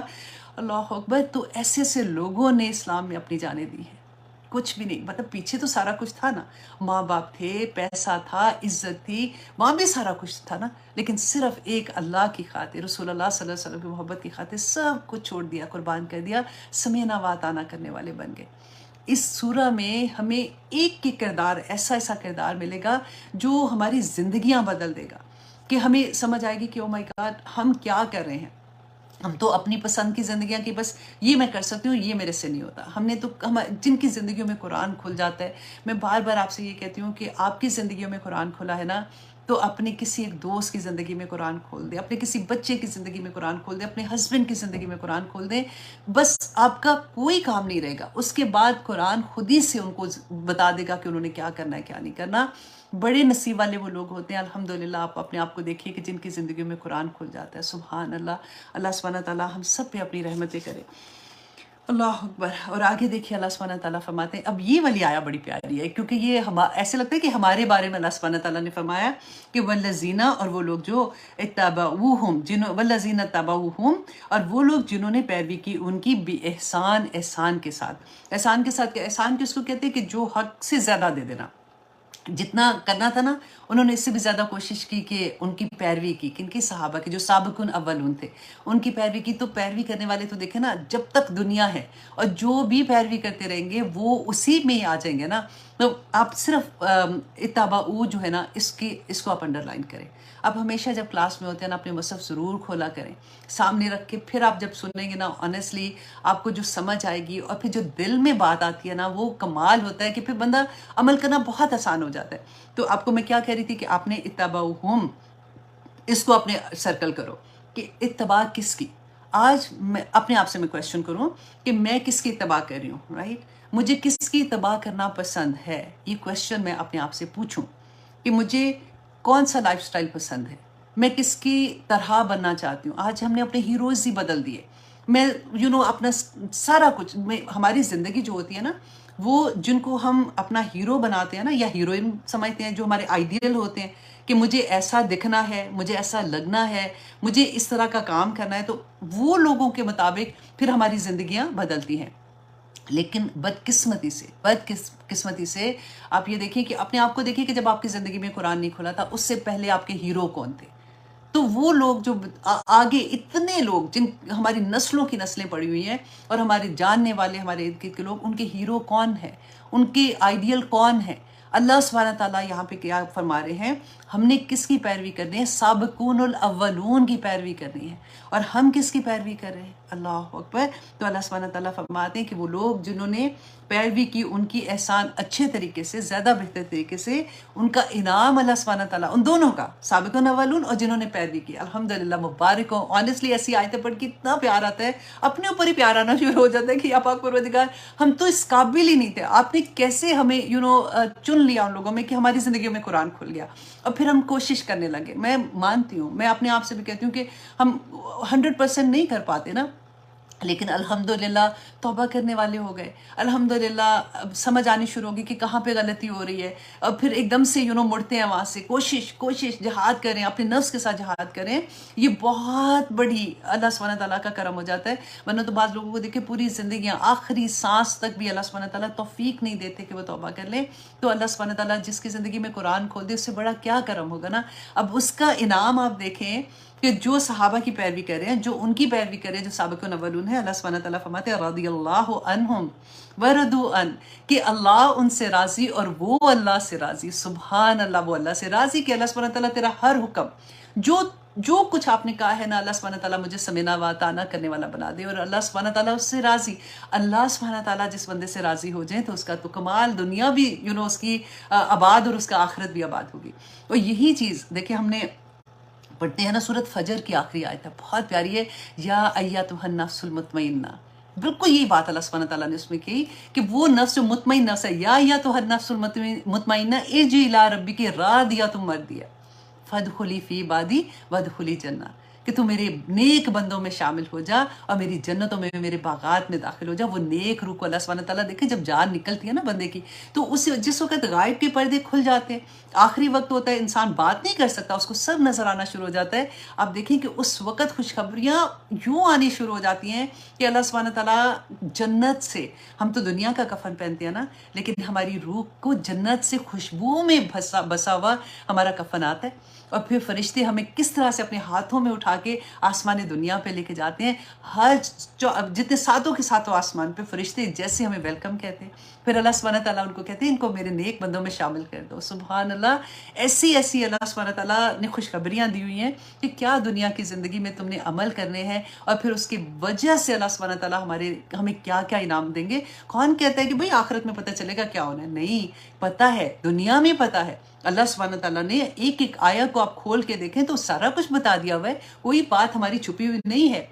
اللہ اکبر. تو ایسے ایسے لوگوں نے اسلام میں اپنی جانیں دی ہیں، کچھ بھی نہیں، مطلب پیچھے تو سارا کچھ تھا نا، ماں باپ تھے، پیسہ تھا، عزت تھی، وہاں بھی سارا کچھ تھا نا، لیکن صرف ایک اللہ کی خاطر، رسول اللہ صلی اللہ علیہ وسلم کی محبت کی خاطر سب کچھ چھوڑ دیا، قربان کر دیا، سمینا واتانہ کرنے والے بن گئے. اس سورہ میں ہمیں ایک کردار، ایسا ایسا کردار ملے گا جو ہماری زندگیاں بدل دے گا، کہ ہمیں سمجھ آئے گی کہ او مائی گاڈ ہم کیا کر رہے ہیں. ہم تو اپنی پسند کی زندگیاں کی بس یہ میں کر سکتی ہوں، یہ میرے سے نہیں ہوتا. ہم نے تو جن کی زندگیوں میں قرآن کھل جاتا ہے، میں بار بار آپ سے یہ کہتی ہوں کہ آپ کی زندگیوں میں قرآن کھلا ہے نا، تو اپنے کسی ایک دوست کی زندگی میں قرآن کھول دیں، اپنے کسی بچے کی زندگی میں قرآن کھول دیں، اپنے ہسبینڈ کی زندگی میں قرآن کھول دیں. بس آپ کا کوئی کام نہیں رہے گا، اس کے بعد قرآن خود ہی سے ان کو بتا دے گا کہ انہوں نے کیا کرنا ہے کیا نہیں کرنا. بڑے نصیب والے وہ لوگ ہوتے ہیں الحمدللہ. آپ اپنے آپ کو دیکھیے کہ جن کی زندگیوں میں قرآن کھل جاتا ہے. سبحان اللہ. اللہ سبحانہ تعالیٰ ہم سب پہ اپنی رحمتیں کرے. اللہ اکبر. اور آگے دیکھیے اللہ سبحانہ تعالیٰ فرماتے ہیں، اب یہ والی آیا بڑی پیاری ہے، کیونکہ یہ ایسے لگتا ہے کہ ہمارے بارے میں اللہ سبحانہ تعالیٰ نے فرمایا کہ والذین، اور وہ لوگ جو اتبعوہم، والذین اتبعوہم، اور وہ لوگ جنہوں نے پیروی کی ان کی بِإحسان، احسان کے ساتھ. احسان کے ساتھ، احسان کس کو کہتے ہیں؟ کہ جو حق سے زیادہ دے دینا، جتنا کرنا تھا نا انہوں نے اس سے بھی زیادہ کوشش کی کہ ان کی پیروی کی. کن کی؟ صحابہ کی، جو سابقون اولون تھے، ان کی پیروی کی. تو پیروی کرنے والے تو دیکھیں نا، جب تک دنیا ہے اور جو بھی پیروی کرتے رہیں گے وہ اسی میں ہی آ جائیں گے نا. تو آپ صرف اتبعو جو ہے نا، اس کو آپ انڈر لائن کریں. اب ہمیشہ جب کلاس میں ہوتے ہیں نا، اپنے مصحف ضرور کھولا کریں سامنے رکھ کے. پھر آپ جب سنیں گے نا، آنیسٹلی آپ کو جو سمجھ آئے گی، اور پھر جو دل میں بات آتی ہے نا، وہ کمال ہوتا ہے کہ پھر بندہ عمل کرنا بہت آسان ہو جاتا ہے. تو آپ کو میں کیا کہہ رہی تھی کہ آپ نے اتبعوہم، اس کو اپنے سرکل کرو کہ اتباع کس کی. آج میں اپنے آپ سے میں کویسچن کروں کہ میں کس کی اتباع کر رہی ہوں، رائٹ؟ مجھے کس کی اتباع کرنا پسند ہے، یہ کویسچن میں اپنے آپ سے پوچھوں کہ مجھے کون سا لائف سٹائل پسند ہے، میں کس کی طرح بننا چاہتی ہوں. آج ہم نے اپنے ہیروز ہی بدل دیے. میں اپنا سارا کچھ، ہماری زندگی جو ہوتی ہے نا، وہ جن کو ہم اپنا ہیرو بناتے ہیں نا، یا ہیروئن سمجھتے ہیں، جو ہمارے آئیڈیل ہوتے ہیں کہ مجھے ایسا دکھنا ہے، مجھے ایسا لگنا ہے، مجھے اس طرح کا کام کرنا ہے، تو وہ لوگوں کے مطابق پھر ہماری زندگیاں بدلتی ہیں. لیکن بدقسمتی سے آپ یہ دیکھیں کہ اپنے آپ کو دیکھیں کہ جب آپ کی زندگی میں قرآن نہیں کھلا تھا، اس سے پہلے آپ کے ہیرو کون تھے؟ تو وہ لوگ جو آگے اتنے لوگ، جن ہماری نسلوں کی نسلیں پڑی ہوئی ہیں، اور ہمارے جاننے والے، ہمارے ارد گرد کے لوگ، ان کے ہیرو کون ہیں، ان کے آئیڈیل کون ہیں. اللہ سبحانہ تعالیٰ یہاں پہ کیا فرما رہے ہیں؟ ہم نے کس کی پیروی کرنی ہے؟ سابقون الاولون کی پیروی کرنی ہے. اور ہم کس کی پیروی کر رہے ہیں؟ اللہ اکبر. تو اللہ سبحانہ تعالیٰ فرماتے ہیں کہ وہ لوگ جنہوں نے پیروی کی ان کی احسان اچھے طریقے سے، زیادہ بہتر طریقے سے، ان کا انعام اللہ سبحانہ تعالیٰ، ان دونوں کا، سابقون اولون اور جنہوں نے پیروی کی، الحمدللہ مبارک ہو. آنیسٹلی ایسی آیتیں پڑھ کے اتنا پیار آتا ہے، اپنے اوپر ہی پیار آنا شروع ہو جاتا ہے کہ یا پاک پروردگار، ہم تو اس قابل ہی نہیں تھے، آپ نے کیسے ہمیں چن لیا ان لوگوں میں کہ ہماری زندگیوں میں قرآن کھل گیا، اور پھر ہم کوشش کرنے لگے. میں مانتی ہوں، میں اپنے آپ سے بھی کہتی ہوں کہ ہم 100% نہیں کر پاتے نا، لیکن الحمدللہ توبہ کرنے والے ہو گئے. الحمدللہ سمجھ آنی شروع ہوگی کہ کہاں پہ غلطی ہو رہی ہے، اور پھر ایک دم سے مڑتے ہیں وہاں سے. کوشش جہاد کریں، اپنے نفس کے ساتھ جہاد کریں. یہ بہت بڑی اللہ سبحانہ تعالیٰ کا کرم ہو جاتا ہے. ورنہ تو بعض لوگوں کو دیکھیں پوری زندگیاں، آخری سانس تک بھی اللہ سبحانہ تعالیٰ توفیق نہیں دیتے کہ وہ توبہ کر لیں. تو اللہ سبحانہ تعالیٰ جس کی زندگی میں قرآن کھول دے، اس سے بڑا کیا کرم ہوگا نا. اب اس کا انعام آپ دیکھیں کہ جو صحابہ کی پیروی کر رہے ہیں، جو ان کی پیروی کر رہے ہیں، جو سابقون اولون ہے، اللہ سبحانہ تعالیٰ فرماتے ہیں رضی اللہ عنہم ورضوا عنہ، کہ اللہ ان سے راضی اور وہ اللہ سے راضی. سبحان اللہ. وہ اللہ سے راضی کہ اللہ سبحانہ تعالیٰ تیرا ہر حکم جو جو کچھ آپ نے کہا ہے نا، اللہ سبحانہ تعالیٰ مجھے سمینا و اطاعنا کرنے والا بنا دے، اور اللہ سبحانہ تعالیٰ اس سے راضی. اللہ سبحانہ تعالیٰ جس بندے سے راضی ہو جائیں تو اس کا تو کمال، دنیا بھی اس کی آباد اور اس کا آخرت بھی آباد ہوگی. اور یہی چیز دیکھیں ہم نے پڑھتے ہیں نا، سورۃ فجر کی آخری آیت ہے، بہت پیاری ہے، یا ایتھا النفس المطمئنہ. بالکل یہی بات اللہ سبحانہ تعالیٰ نے اس میں کہی کہ وہ نفس جو مطمئن نفس ہے، یا ایتھا النفس المطمئنہ ارجعی الی ربک راضیۃ مرضیہ فادخلی فی عبادی وادخلی جنہ، کہ تو میرے نیک بندوں میں شامل ہو جا اور میری جنتوں میں، میرے باغات میں داخل ہو جا. وہ نیک روح کو اللہ سبحانہ تعالیٰ دیکھیں جب جان نکلتی ہے نا بندے کی، تو جس وقت غائب کے پردے کھل جاتے ہیں، آخری وقت ہوتا ہے، انسان بات نہیں کر سکتا، اس کو سب نظر آنا شروع ہو جاتا ہے. آپ دیکھیں کہ اس وقت خوشخبریاں یوں آنی شروع ہو جاتی ہیں کہ اللہ سبحانہ تعالیٰ جنت سے، ہم تو دنیا کا کفن پہنتے ہیں نا، لیکن ہماری روح کو جنت سے خوشبو میں بسا ہوا ہمارا کفن آتا ہے. اور پھر فرشتے ہمیں کس طرح سے اپنے ہاتھوں میں اٹھا کے آسمان دنیا پہ لے کے جاتے ہیں، ہر جتنے ساتوں کے ساتوں آسمان پہ فرشتے جیسے ہمیں ویلکم کہتے ہیں. پھر اللہ سبحانہ تعالیٰ ان کو کہتے ہیں ان کو میرے نیک بندوں میں شامل کر دو. سبحان اللہ، ایسی ایسی اللہ سبحانہ تعالیٰ نے خوشخبریاں دی ہوئی ہیں کہ کیا دنیا کی زندگی میں تم نے عمل کرنے ہیں، اور پھر اس کی وجہ سے اللہ سبحانہ تعالیٰ ہمیں کیا کیا انعام دیں گے. کون کہتا ہے کہ بھئی آخرت میں پتہ چلے گا کیا ہونا ہے؟ نہیں، پتہ ہے، دنیا میں پتہ ہے. اللہ سبحانہ تعالیٰ نے ایک ایک آیت کو آپ کھول کے دیکھیں تو سارا کچھ بتا دیا ہوا ہے، کوئی بات ہماری چھپی ہوئی نہیں ہے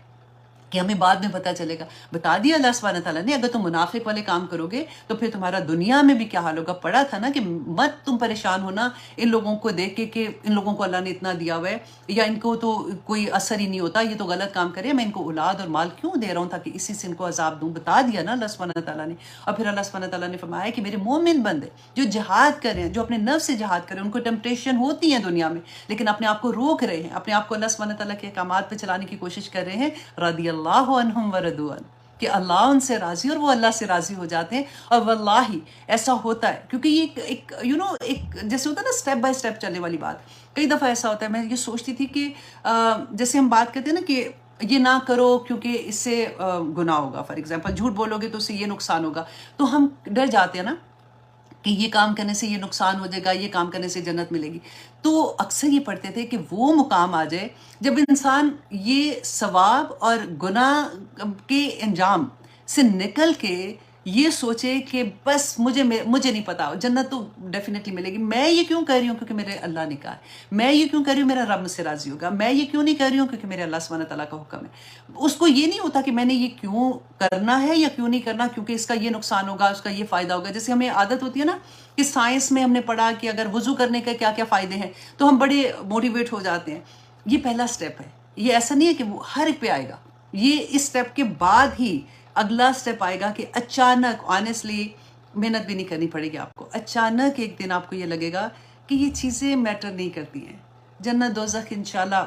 کہ ہمیں بعد میں پتہ چلے گا. بتا دیا اللہ سبحانہ تعالیٰ نے. اگر تم منافق والے کام کرو گے تو پھر تمہارا دنیا میں بھی کیا حال ہوگا. پڑھا تھا نا کہ مت تم پریشان ہونا ان لوگوں کو دیکھ کے کہ ان لوگوں کو اللہ نے اتنا دیا ہوا ہے، یا ان کو تو کوئی اثر ہی نہیں ہوتا، یہ تو غلط کام کرے، میں ان کو اولاد اور مال کیوں دے رہا ہوں تاکہ اسی سے ان کو عذاب دوں. بتا دیا نا اللہ سبحانہ تعالیٰ نے. اور پھر اللہ سبحانہ تعالیٰ نے فرمایا کہ میرے مومن بندے جو جہاد کر رہے ہیں، جو اپنے نفس سے جہاد کر رہے ہیں، ان کو ٹیمپٹیشن ہوتی ہیں دنیا میں، لیکن اپنے آپ کو روک رہے ہیں، اپنے آپ کو اللہ سبحانہ تعالیٰ کے احکامات پہ چلانے کی کوشش کر رہے ہیں، رضی اللہ عنہم ورضوان، کہ اللہ ان سے راضی اور وہ اللہ سے راضی ہو جاتے ہیں. اور واللہ ایسا ہوتا ہے، کیونکہ یہ ایک ایک جیسے ہوتا ہے نا سٹیپ بائی سٹیپ چلنے والی بات. کئی دفعہ ایسا ہوتا ہے، میں یہ سوچتی تھی کہ جیسے ہم بات کرتے ہیں نا کہ یہ نہ کرو کیونکہ اس سے گناہ ہوگا، فار ایگزامپل جھوٹ بولو گے تو اس سے یہ نقصان ہوگا، تو ہم ڈر جاتے ہیں نا کہ یہ کام کرنے سے یہ نقصان ہو جائے گا، یہ کام کرنے سے جنت ملے گی. تو اکثر یہ پڑھتے تھے کہ وہ مقام آ جائے جب انسان یہ ثواب اور گناہ کے انجام سے نکل کے یہ سوچے کہ بس مجھے نہیں پتا، جنت تو ڈیفینیٹلی ملے گی. میں یہ کیوں کر رہی ہوں؟ کیونکہ میرے اللہ نے کہا ہے. میں یہ کیوں کر رہی ہوں؟ میرا رب مجھ سے راضی ہوگا. میں یہ کیوں نہیں کر رہی ہوں؟ کیونکہ میرے اللہ سبحانہ تعالیٰ کا حکم ہے. اس کو یہ نہیں ہوتا کہ میں نے یہ کیوں کرنا ہے یا کیوں نہیں کرنا، کیونکہ اس کا یہ نقصان ہوگا، اس کا یہ فائدہ ہوگا. جیسے ہمیں عادت ہوتی ہے نا کہ سائنس میں ہم نے پڑھا کہ اگر وضو کرنے کے کیا کیا فائدے ہیں تو ہم بڑے موٹیویٹ ہو جاتے ہیں. یہ پہلا سٹیپ ہے. یہ ایسا نہیں ہے کہ وہ ہر ایک پہ آئے گا. یہ اس سٹیپ کے بعد ہی اگلا سٹیپ آئے گا کہ اچانک، آنیسٹلی محنت بھی نہیں کرنی پڑے گی آپ کو، اچانک ایک دن آپ کو یہ لگے گا کہ یہ چیزیں میٹر نہیں کرتی ہیں. جنت دوزخ انشاءاللہ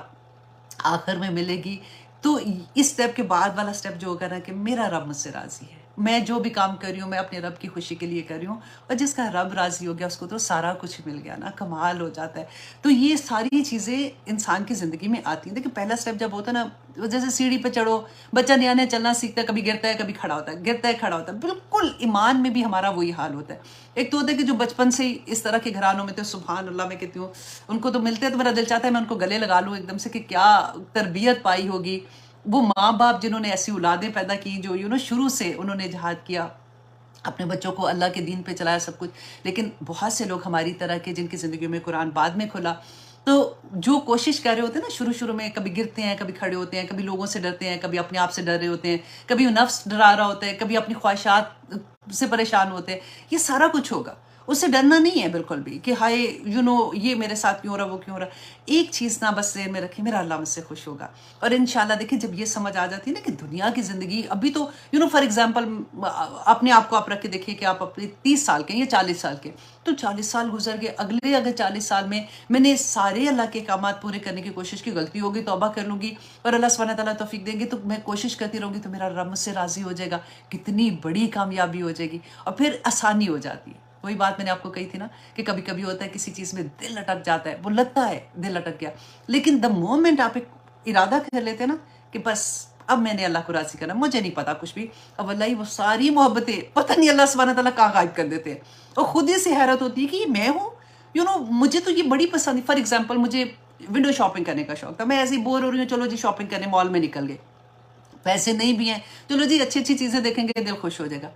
آخر میں ملے گی. تو اس سٹیپ کے بعد والا سٹیپ جو ہوگا نا کہ میرا رب مجھ سے راضی ہے، میں جو بھی کام کر رہی ہوں میں اپنے رب کی خوشی کے لیے کر رہی ہوں، اور جس کا رب راضی ہو گیا اس کو تو سارا کچھ مل گیا نا، کمال ہو جاتا ہے. تو یہ ساری چیزیں انسان کی زندگی میں آتی ہیں. دیکھیں پہلا سٹیپ جب ہوتا ہے نا، جیسے سیڑھی پہ چڑھو، بچہ نیا نیا چلنا سیکھتا ہے، کبھی گرتا ہے کبھی کھڑا ہوتا ہے، گرتا ہے کھڑا ہوتا ہے. بالکل ایمان میں بھی ہمارا وہی حال ہوتا ہے. ایک تو ہوتا ہے کہ جو بچپن سے ہی اس طرح کے گھرانوں میں تو سبحان اللہ میں کہتی ہوں، ان کو تو ملتے ہیں تو میرا دل چاہتا ہے میں ان کو گلے لگا لوں ایک دم سے، کہ کیا تربیت پائی ہوگی. وہ ماں باپ جنہوں نے ایسی اولادیں پیدا کی جو شروع سے انہوں نے جہاد کیا، اپنے بچوں کو اللہ کے دین پہ چلایا سب کچھ. لیکن بہت سے لوگ ہماری طرح کے جن کی زندگیوں میں قرآن بعد میں کھلا، تو جو کوشش کر رہے ہوتے ہیں نا شروع میں، کبھی گرتے ہیں کبھی کھڑے ہوتے ہیں، کبھی لوگوں سے ڈرتے ہیں، کبھی اپنے آپ سے ڈر رہے ہوتے ہیں، کبھی نفس ڈرا رہا ہوتا ہے، کبھی اپنی خواہشات سے پریشان ہوتے ہیں. یہ سارا کچھ ہوگا، اس سے ڈرنا نہیں ہے بالکل بھی کہ ہائے یہ میرے ساتھ کیوں ہو رہا، وہ کیوں ہو رہا. ایک چیز نہ بس ذہن میں رکھیں، میرا اللہ مجھ سے خوش ہوگا. اور انشاءاللہ دیکھیں جب یہ سمجھ آ جاتی ہے نا کہ دنیا کی زندگی ابھی تو فار ایگزامپل اپنے آپ کو آپ رکھ کے دیکھیے کہ آپ اپنے 30 سال کے یا 40 سال کے، تو 40 سال گزر گئے. اگلے اگر 40 سال میں نے سارے اللہ کے احکامات پورے کرنے کی کوشش کی، غلطی ہوگی توبہ کر لوں گی اور اللہ سبحانہ تعالیٰ توفیق دیں گے تو میں کوشش کرتی رہوں گی، تو میرا رب مجھ سے راضی ہو جائے گا. کتنی بڑی کامیابی ہو جائے گی اور پھر آسانی ہو جاتی ہے. وہی بات میں نے آپ کو کہی تھی نا کہ کبھی کبھی ہوتا ہے کسی چیز میں دل اٹک جاتا ہے، وہ لگتا ہے دل اٹک گیا، لیکن دا مومنٹ آپ ایک ارادہ کر لیتے ہیں نا کہ بس اب میں نے اللہ کو راضی کرنا، مجھے نہیں پتا کچھ بھی، اب اللہ وہ ساری محبتیں پتہ نہیں اللہ سبحانہ تعالیٰ کہاں غائب کر دیتے ہیں. اور خود ہی سے حیرت ہوتی ہے کہ یہ میں ہوں. مجھے تو یہ بڑی پسند ہے. فار ایگزامپل مجھے ونڈو شاپنگ کرنے کا شوق تھا، میں ایسے ہی بور ہو رہی ہوں، چلو جی شاپنگ کرنے مال میں نکل گئے، پیسے نہیں بھی ہیں، چلو جی اچھی اچھی چیزیں دیکھیں گے دل خوش ہو جائے گا۔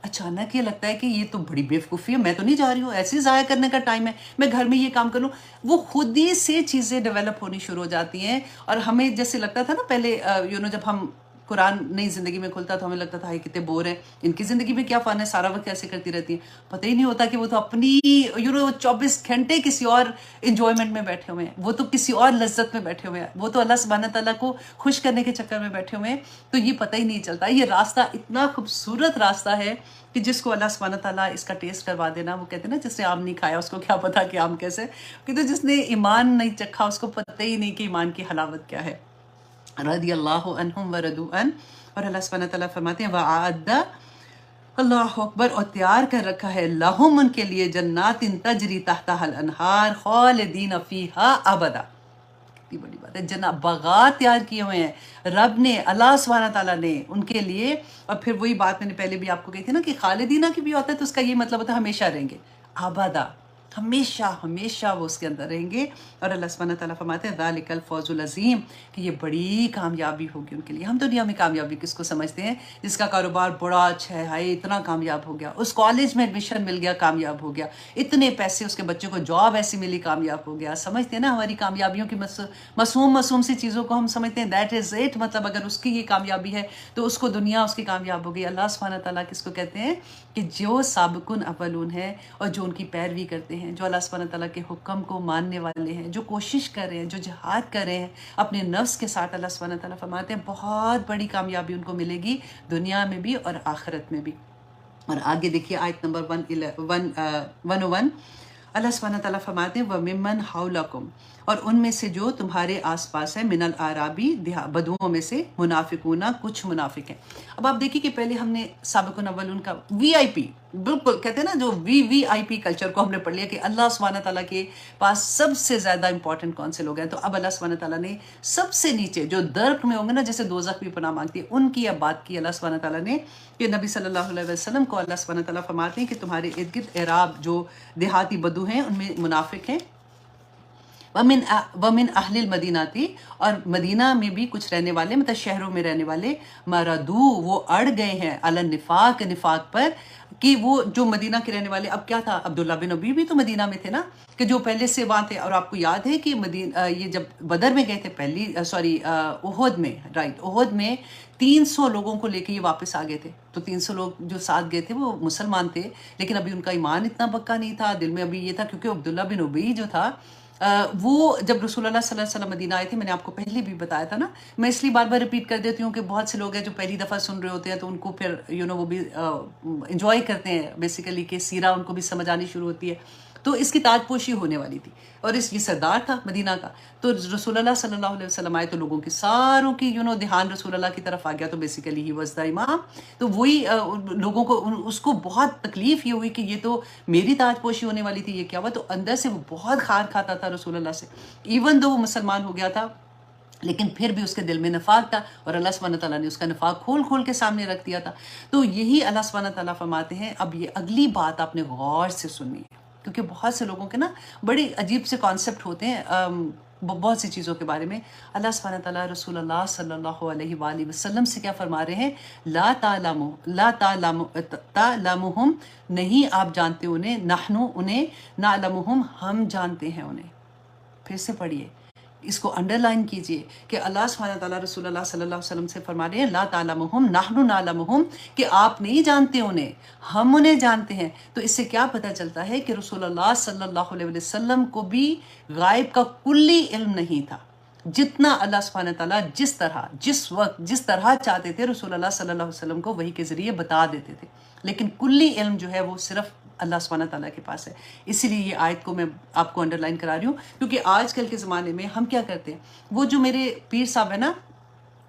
اچانک یہ لگتا ہے کہ یہ تو بڑی بیوقوفی ہے، میں تو نہیں جا رہی ہوں، ایسے ہی ضائع کرنے کا ٹائم ہے، میں گھر میں یہ کام کروں۔ وہ خود ہی سے چیزیں ڈیولپ ہونی شروع ہو جاتی ہیں، اور ہمیں جیسے لگتا تھا نا پہلے جب ہم قرآن نئی زندگی میں کھلتا تھا ہمیں لگتا تھا یہ کتنے بور ہیں، ان کی زندگی میں کیا فن ہے، سارا وقت ایسے کرتی رہتی ہیں، پتہ ہی نہیں ہوتا کہ وہ تو اپنی 24 گھنٹے کسی اور انجوائمنٹ میں بیٹھے ہوئے ہیں، وہ تو کسی اور لذت میں بیٹھے ہوئے ہیں، وہ تو اللہ سبحانہ تعالیٰ کو خوش کرنے کے چکر میں بیٹھے ہوئے ہیں، تو یہ پتہ ہی نہیں چلتا۔ یہ راستہ اتنا خوبصورت راستہ ہے کہ جس کو اللہ سبحانہ تعالیٰ اس کا ٹیسٹ کروا دینا، وہ کہتے ہیں نا جس نے آم نہیں کھایا اس کو کیا پتا کہ آم کیسے، کہتے جس نے ایمان نہیں چکھا اس کو پتہ ہی نہیں کہ ایمان کی حلاوت کیا ہے۔ رضی اللہ عنہم ورضوا عنہ، اور اللہ سبحانہ تعالیٰ فرماتے ہیں وَأَعَدَّ، اللہ اکبر، اور تیار کر رکھا ہے لہم، ان کے لیے، جنات تجری تحتها الانہار خالدین فیہا ابدا۔ کتنی بڑی بات ہے، جناب باغات تیار کیے ہوئے ہیں رب نے، اللہ سبحانہ تعالیٰ نے ان کے لیے۔ اور پھر وہی بات میں نے پہلے بھی آپ کو کہی تھی نا کہ خالدینہ کی بھی ہوتا ہے تو اس کا یہ مطلب ہوتا ہے ہمیشہ رہیں گے، آبادہ، ہمیشہ ہمیشہ وہ اس کے اندر رہیں گے۔ اور اللہ سبحانہ تعالیٰ فرماتے ہیں ذالک الفوز العظیم، کہ یہ بڑی کامیابی ہوگی ان کے لیے۔ ہم دنیا میں کامیابی کس کو سمجھتے ہیں؟ جس کا کاروبار بڑا اچھا ہے، ہائے اتنا کامیاب ہو گیا، اس کالج میں ایڈمیشن مل گیا کامیاب ہو گیا، اتنے پیسے اس کے بچوں کو جاب ایسی ملی کامیاب ہو گیا۔ سمجھتے ہیں نا ہماری کامیابیوں کی معصوم سی چیزوں کو ہم سمجھتے ہیں دیٹ از اٹ، مطلب اگر اس کی یہ کامیابی ہے تو اس کو دنیا اس کی کامیاب ہو گئی۔ اللہ سبحانہ تعالیٰ کس کو کہتے ہیں؟ کہ جو سابقون اولون ہیں اور جو ان کی پیروی کرتے ہیں، جو اللہ سبحانہ تعالیٰ کے حکم کو ماننے والے ہیں، جو کوشش کر رہے ہیں، جو جہاد کر رہے ہیں اپنے نفس کے ساتھ، اللہ سبحانہ تعالیٰ فرماتے ہیں بہت بڑی کامیابی ان کو ملے گی دنیا میں بھی اور آخرت میں بھی۔ اور آگے دیکھیے آیت نمبر 101، اللہ سبحانہ تعالیٰ فرماتے ہیں وَمِمَّنْ حَوْلَكُمْ، اور ان میں سے جو تمہارے آس پاس ہے، من الاعرابی، بدوؤں میں سے، منافقون، کچھ منافق ہیں۔ اب آپ دیکھیے کہ پہلے ہم نے سابقون اولون کا وی آئی پی، بالکل کہتے ہیں نا جو وی آئی پی کلچر کو ہم نے پڑھ لیا کہ اللہ سبحانہ تعالیٰ کے پاس سب سے زیادہ امپورٹنٹ کون سے لوگ ہیں، تو اب اللہ سبحانہ تعالیٰ نے سب سے نیچے جو درک میں ہوں گے نا، جیسے دوزخ بھی پناہ مانگتی ہے، ان کی اب بات کی اللہ سبحانہ تعالیٰ نے کہ نبی صلی اللہ علیہ وسلم کو اللہ سبحانہ تعالیٰ فرماتے ہیں کہ تمہارے ارد گرد اعراب جو دیہاتی بدو ہیں ان میں منافق ہیں، ومن اہل المدینہ تھی، اور مدینہ میں بھی کچھ رہنے والے، مطلب شہروں میں رہنے والے، مردو، وہ اڑ گئے ہیں، علی النفاق، نفاق پر، کہ وہ جو مدینہ کے رہنے والے، اب کیا تھا، عبداللہ بن ابی بھی تو مدینہ میں تھے نا، کہ جو پہلے سے وہاں تھے، اور آپ کو یاد ہے کہ یہ جب بدر میں گئے تھے احد میں، احد میں 300 لوگوں کو لے کے یہ واپس آ گئے تھے، تو 300 لوگ جو ساتھ گئے تھے وہ مسلمان تھے، لیکن ابھی ان کا ایمان اتنا پکا نہیں تھا، دل میں ابھی یہ تھا، کیونکہ عبداللہ بن ابی جو تھا وہ جب رسول اللہ صلی اللہ علیہ وسلم مدینہ آئے تھے، میں نے آپ کو پہلے بھی بتایا تھا نا، میں اس لیے بار بار ریپیٹ کر دیتی ہوں کہ بہت سے لوگ ہیں جو پہلی دفعہ سن رہے ہوتے ہیں تو ان کو پھر وہ بھی انجوائے کرتے ہیں بیسیکلی کہ سیرہ ان کو بھی سمجھ آنی شروع ہوتی ہے، تو اس کی تاج پوشی ہونے والی تھی، اور یہ سردار تھا مدینہ کا، تو رسول اللہ صلی اللہ علیہ وسلم آئے تو لوگوں کی ساروں کی دھیان رسول اللہ کی طرف آ گیا، تو بیسیکلی ہی واز دا امام، تو وہی لوگوں کو اس کو بہت تکلیف یہ ہوئی کہ یہ تو میری تاج پوشی ہونے والی تھی، یہ کیا ہوا، تو اندر سے وہ بہت خار کھاتا تھا رسول اللہ سے، ایون دو وہ مسلمان ہو گیا تھا، لیکن پھر بھی اس کے دل میں نفاق تھا، اور اللہ سبحانہ تعالیٰ نے اس کا نفاق کھول کے سامنے رکھ دیا تھا۔ تو یہی اللہ سبحانہ تعالیٰ فرماتے ہیں، اب یہ اگلی بات آپ نے غور سے سننی ہے، کیونکہ بہت سے لوگوں کے نا بڑے عجیب سے کانسیپٹ ہوتے ہیں بہت سی چیزوں کے بارے میں۔ اللہ سبحانہ تعالیٰ رسول اللہ صلی اللہ علیہ وآلہ وسلم سے کیا فرما رہے ہیں؟ لا تعلمہم، نہیں آپ جانتے انہیں، نحنو انہیں، نعلمہم ہم جانتے ہیں انہیں۔ پھر سے پڑھیے، اس کو انڈر لائن کیجئے کہ اللہ سبحانہ تعالیٰ رسول اللہ صلی اللہ علیہ وسلم سے فرما رہے ہیں لا تعلمہم نحن نعلمہم، کہ آپ نہیں جانتے انہیں، ہم انہیں جانتے ہیں۔ تو اس سے کیا پتہ چلتا ہے کہ رسول اللہ صلی اللہ علیہ وسلم کو بھی غائب کا کلی علم نہیں تھا، جتنا اللہ سبحانہ تعالیٰ جس طرح جس وقت جس طرح چاہتے تھے رسول اللہ صلی اللہ علیہ وسلم کو وحی کے ذریعے بتا دیتے تھے، لیکن کلی علم جو ہے وہ صرف اللہ سبحانہ تعالیٰ کے پاس ہے۔ اسی لیے یہ آیت کو میں آپ کو انڈر لائن کرا رہی ہوں، کیونکہ آج کل کے زمانے میں ہم کیا کرتے ہیں، وہ جو میرے پیر صاحب ہیں نا،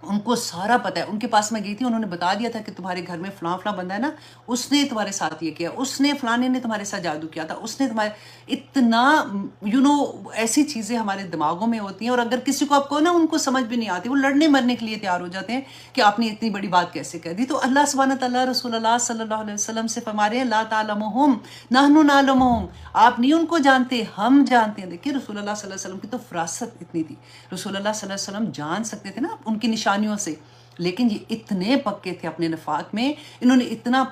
ان کو سارا پتہ ہے. ان کے پاس میں گئی تھی، انہوں نے بتا دیا تھا کہ تمہارے گھر میں فلاں فلاں بندہ ہے نا، اس نے تمہارے ساتھ یہ کیا، اس نے فلانے نے تمہارے ساتھ جادو کیا تھا، اس نے تمہارے اتنا ایسی چیزیں ہمارے دماغوں میں ہوتی ہیں. اور اگر کسی کو آپ کو نا ان کو سمجھ بھی نہیں آتی، وہ لڑنے مرنے کے لیے تیار ہو جاتے ہیں کہ آپ نے اتنی بڑی بات کیسے کہہ دی. تو اللہ سبحانہ تعالیٰ رسول اللہ صلی اللہ علیہ وسلم سے فرما رہے ہیں لا تعلمہم نحن نعلمہم، آپ نہیں ان کو جانتے، ہم جانتے ہیں. دیکھیے رسول اللہ صلی اللہ علیہ وسلم کی تو فراست اتنی تھی، رسول اللہ صلی اللہ علیہ وسلم جان سکتے تھے نا ان کی نشانیوں سے، لیکن یہ اتنے پکے تھے اپنے نفاق میں، انہوں نے اتنا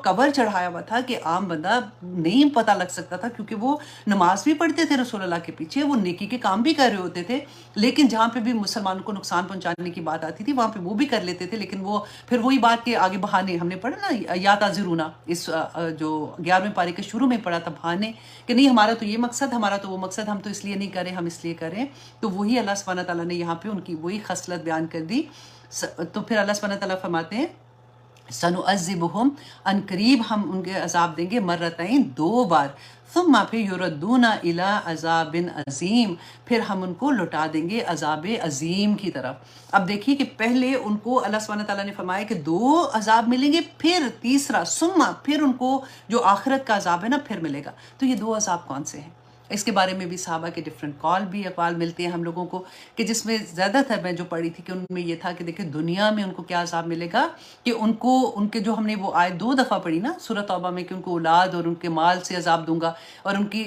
کور چڑھایا ہوا تھا کہ عام بندہ نہیں پتہ لگ سکتا تھا، کیونکہ وہ نماز بھی پڑھتے تھے رسول اللہ کے پیچھے، وہ نیکی کے کام بھی کر رہے ہوتے تھے، لیکن جہاں پہ بھی مسلمانوں کو نقصان پہنچانے کی بات آتی تھی وہاں پہ وہ بھی کر لیتے تھے. لیکن وہ پھر وہی بات کے آگے بہانے، ہم نے پڑھا نا یا تاجرونا، اس جو 11ویں پارے کے شروع میں پڑھا تھا، بہانے کہ نہیں ہمارا تو یہ مقصد، ہمارا تو وہ مقصد، ہم تو اس لیے نہیں کریں، ہم اس لیے کریں. تو وہی اللہ سبحانہ تعالیٰ نے یہاں پہ ان کی وہی خصلت بیان کر دی. تو پھر اللہ سبحانہ تعالیٰ فرماتے ہیں سنعذبہم، ان قریب ہم ان کے عذاب دیں گے، مرتین، 2 بار، ثم پھر یردون الی عذاب عظیم، پھر ہم ان کو لوٹا دیں گے عذاب عظیم کی طرف. اب دیکھیے کہ پہلے ان کو اللہ سبحانہ تعالیٰ نے فرمایا کہ 2 عذاب ملیں گے، پھر تیسرا ثم پھر ان کو جو آخرت کا عذاب ہے نا پھر ملے گا. تو یہ 2 عذاب کون سے ہیں؟ اس کے بارے میں بھی صحابہ کے ڈفرینٹ اقوال ملتے ہیں ہم لوگوں کو، کہ جس میں زیادہ تر میں جو پڑھی تھی کہ ان میں یہ تھا کہ دیکھیں دنیا میں ان کو کیا عذاب ملے گا، کہ ان کو ان کے جو ہم نے وہ آیت 2 دفعہ پڑھی نا سورۃ توبہ میں کہ ان کو اولاد اور ان کے مال سے عذاب دوں گا، اور ان کی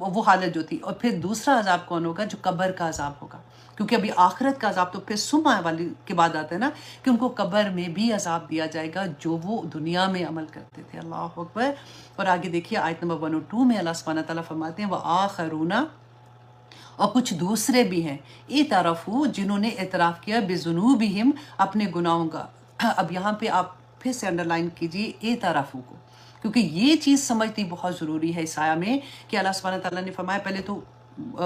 وہ حالت جو تھی. اور پھر دوسرا عذاب کون ہوگا؟ جو قبر کا عذاب ہوگا، کیونکہ ابھی آخرت کا عذاب تو پھر سما والی کے بعد آتا ہے نا، کہ ان کو قبر میں بھی عذاب دیا جائے گا جو وہ دنیا میں عمل کرتے تھے. اللہ اکبر. اور آگے دیکھیے آیت نمبر 102 میں اللہ سبحانہ تعالیٰ فرماتے ہیں وآخرون، اور کچھ دوسرے بھی ہیں، اعترفوا، جنہوں نے اعتراف کیا بذنوبہم، اپنے گناہوں کا. اب یہاں پہ آپ پھر سے انڈر لائن کیجیے اعترافو کو، کیونکہ یہ چیز سمجھنی بہت ضروری ہے اس آیہ میں کہ اللہ سبحانہ تعالیٰ نے فرمایا، پہلے تو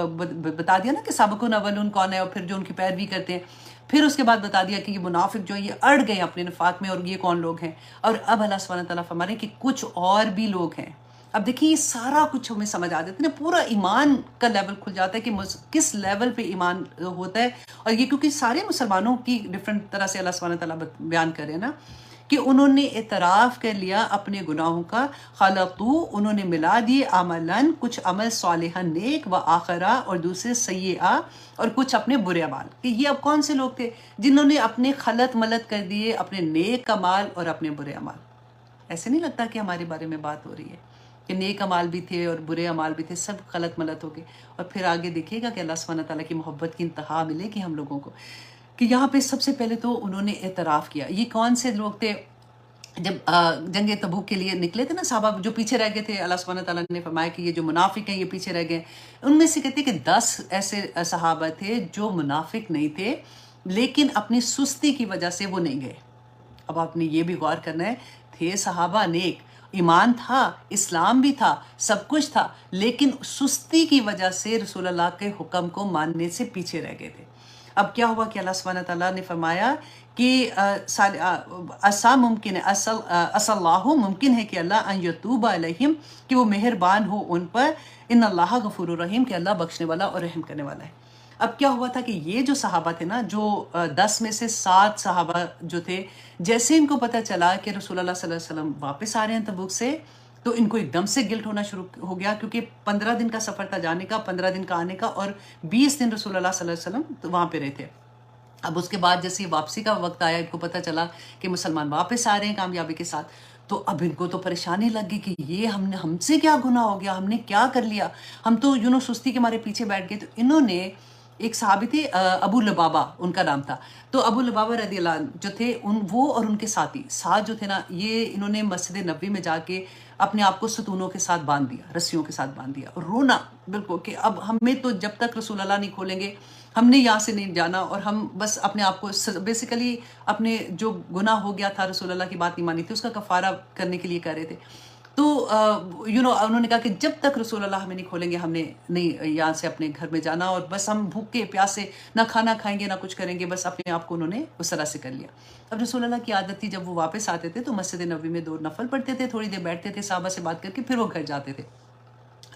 بتا دیا نا کہ سابقون اولون کون ہے، اور پھر جو ان کی پیروی کرتے ہیں، پھر اس کے بعد بتا دیا کہ یہ منافق جو یہ اڑ گئے اپنے نفاق میں، اور یہ کون لوگ ہیں. اور اب اللہ سبحانہ تعالیٰ فرما رہے ہیں کہ کچھ اور بھی لوگ ہیں. اب دیکھیں یہ سارا کچھ ہمیں سمجھ آ جاتا ہے نا، پورا ایمان کا لیول کھل جاتا ہے کہ کس لیول پہ ایمان ہوتا ہے. اور یہ کیونکہ سارے مسلمانوں کی ڈفرینٹ طرح سے اللہ سبحانہ تعالیٰ بیان کرے نا، کہ انہوں نے اعتراف کر لیا اپنے گناہوں کا، خلقو، انہوں نے ملا دیے عملاً، کچھ عمل صالحہ نیک، و آخرہ، اور دوسرے سیئہ، اور کچھ اپنے برے اعمال. کہ یہ اب کون سے لوگ تھے جنہوں نے اپنے خلط ملت کر دیے اپنے نیک اعمال اور اپنے برے اعمال. ایسے نہیں لگتا کہ ہمارے بارے میں بات ہو رہی ہے کہ نیک اعمال بھی تھے اور برے اعمال بھی تھے، سب غلط ملت ہو گئے. اور پھر آگے دیکھیے گا کہ اللہ سبحانہ تعالیٰ کی محبت کی انتہا ملے گی ہم لوگوں کو، کہ یہاں پہ سب سے پہلے تو انہوں نے اعتراف کیا. یہ کون سے لوگ تھے؟ جب جنگ تبوک کے لیے نکلے تھے نا صحابہ، جو پیچھے رہ گئے تھے، اللہ سبحانہ تعالیٰ نے فرمایا کہ یہ جو منافق ہیں یہ پیچھے رہ گئے. ان میں سے کہتے کہ 10 ایسے صحابہ تھے جو منافق نہیں تھے، لیکن اپنی سستی کی وجہ سے وہ نہیں گئے. اب آپ نے یہ بھی غور کرنا ہے، تھے صحابہ نیک، ایمان تھا، اسلام بھی تھا، سب کچھ تھا، لیکن سستی کی وجہ سے رسول اللہ کے حکم کو ماننے سے پیچھے رہ گئے تھے. اب کیا ہوا کہ اللہ سبحانہ تعالیٰ نے فرمایا کہ ایسا ممکن ہے، اصل اللہ ممکن ہے کہ اللہ ان یتوب علیہم، کہ وہ مہربان ہو ان پر، ان اللہ غفور الرحیم، کہ اللہ بخشنے والا اور رحم کرنے والا ہے. اب کیا ہوا تھا کہ یہ جو صحابہ تھے نا، جو 10 میں سے 7 صحابہ جو تھے، جیسے ان کو پتہ چلا کہ رسول اللہ صلی اللہ علیہ وسلم واپس آ رہے ہیں تبوک سے، تو ان کو ایک دم سے گلٹ ہونا شروع ہو گیا، کیونکہ 15 دن کا سفر تھا جانے کا، 15 دن کا آنے کا، اور 20 دن رسول اللہ صلی اللہ علیہ وسلم وہاں پہ رہے تھے. اب اس کے بعد جیسے واپسی کا وقت آیا، ان کو پتہ چلا کہ مسلمان واپس آ رہے ہیں کامیابی کے ساتھ، تو اب ان کو تو پریشانی لگ گئی کہ یہ ہم سے کیا گناہ ہو گیا، ہم نے کیا کر لیا، ہم تو سستی کے ہمارے پیچھے بیٹھ گئے. تو انہوں نے، ایک صحابی تھے ابو لبابہ ان کا نام تھا، تو ابو لبابہ رضی اللہ عنہ جو تھے، وہ اور ان کے ساتھ جو تھے نا، یہ انہوں نے مسجد نبوی میں جا کے اپنے آپ کو ستونوں کے ساتھ باندھ دیا، رسیوں کے ساتھ باندھ دیا، اور رونا بالکل کہ اب ہمیں تو جب تک رسول اللہ نہیں کھولیں گے ہم نے یہاں سے نہیں جانا، اور ہم بس اپنے آپ کو بیسیکلی اپنے جو گناہ ہو گیا تھا، رسول اللہ کی بات نہیں مانی تھی، اس کا کفارہ کرنے کے لیے کہہ رہے تھے. تو انہوں نے کہا کہ جب تک رسول اللہ ہمیں نہیں کھولیں گے ہم نے نہیں یہاں سے اپنے گھر میں جانا، اور بس ہم بھوکے پیاسے نہ کھانا کھائیں گے نہ کچھ کریں گے، بس اپنے آپ کو انہوں نے اس طرح سے کر لیا. اب رسول اللہ کی عادت تھی جب وہ واپس آتے تھے تو مسجد نبوی میں 2 نفل پڑھتے تھے، تھوڑی دیر بیٹھتے تھے صحابہ سے بات کر کے، پھر وہ گھر جاتے تھے.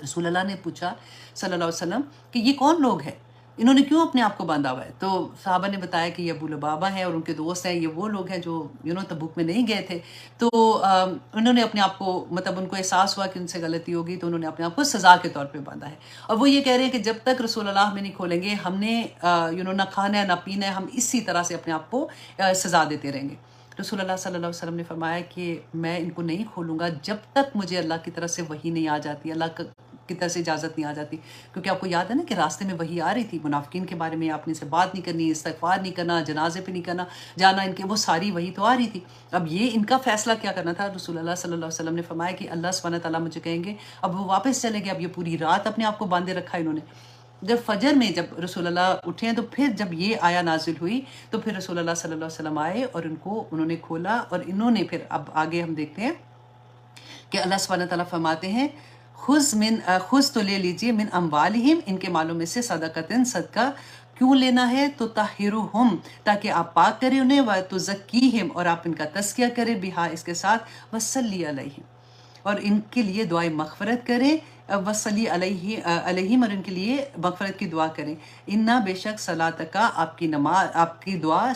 رسول اللہ نے پوچھا صلی اللہ علیہ وسلم کہ یہ کون لوگ ہیں؟ انہوں نے کیوں اپنے آپ کو باندھا ہوا ہے؟ تو صحابہ نے بتایا کہ یہ ابو لبابہ ہیں اور ان کے دوست ہیں، یہ وہ لوگ ہیں جو تبوک میں نہیں گئے تھے، تو انہوں نے اپنے آپ کو مطلب ان کو احساس ہوا کہ ان سے غلطی ہوگی، تو انہوں نے اپنے آپ کو سزا کے طور پہ باندھا ہے۔ اور وہ یہ کہہ رہے ہیں کہ جب تک رسول اللہ ہمیں نہیں کھولیں گے، ہم نے نہ کھانا ہے نہ پینا ہے، ہم اسی طرح سے اپنے آپ کو سزا دیتے رہیں گے۔ رسول اللہ صلی اللہ علیہ وسلم نے فرمایا کہ میں ان کو نہیں کھولوں گا جب تک مجھے اللہ کی طرف سے وحی نہیں آ جاتی، اللہ کی طرف سے اجازت نہیں آ جاتی، کیونکہ آپ کو یاد ہے نا کہ راستے میں وحی آ رہی تھی منافقین کے بارے میں، آپ نے سے بات نہیں کرنی، استغفار نہیں کرنا، جنازے پہ نہیں کرنا جانا، ان کے وہ ساری وحی تو آ رہی تھی۔ اب یہ ان کا فیصلہ کیا کرنا تھا؟ رسول اللہ صلی اللہ علیہ وسلم نے فرمایا کہ اللہ سبحانہ تعالیٰ مجھے کہیں گے، اب وہ واپس چلے گئے، اب یہ پوری رات اپنے آپ کو باندھے رکھا انہوں نے۔ جب فجر میں جب رسول اللہ اٹھے ہیں تو پھر جب یہ آیا نازل ہوئی تو پھر رسول اللہ صلی اللہ علیہ وسلم آئے اور انہوں نے کھولا، اور انہوں نے پھر اب آگے ہم دیکھتے ہیں کہ اللہ سبحانہ تعالیٰ فرماتے ہیں خذ تو لے لیجئے من اموالہم، ان کے مالوں میں سے صدقتن، صدقہ کیوں لینا ہے؟ تو طاہرہم، تاکہ آپ پاک کریں انہیں، وتزکیہم، اور آپ ان کا تزکیہ کریں، بہا، اس کے ساتھ، وصلی علیہم، اور ان کے لیے دعائیں مغفرت کریں، وصلی علیہم، اور ان کے لیے مغفرت کی دعا کریں، انا، بے شک، صلاتکا، آپ کی نماز، آپ کی دعا،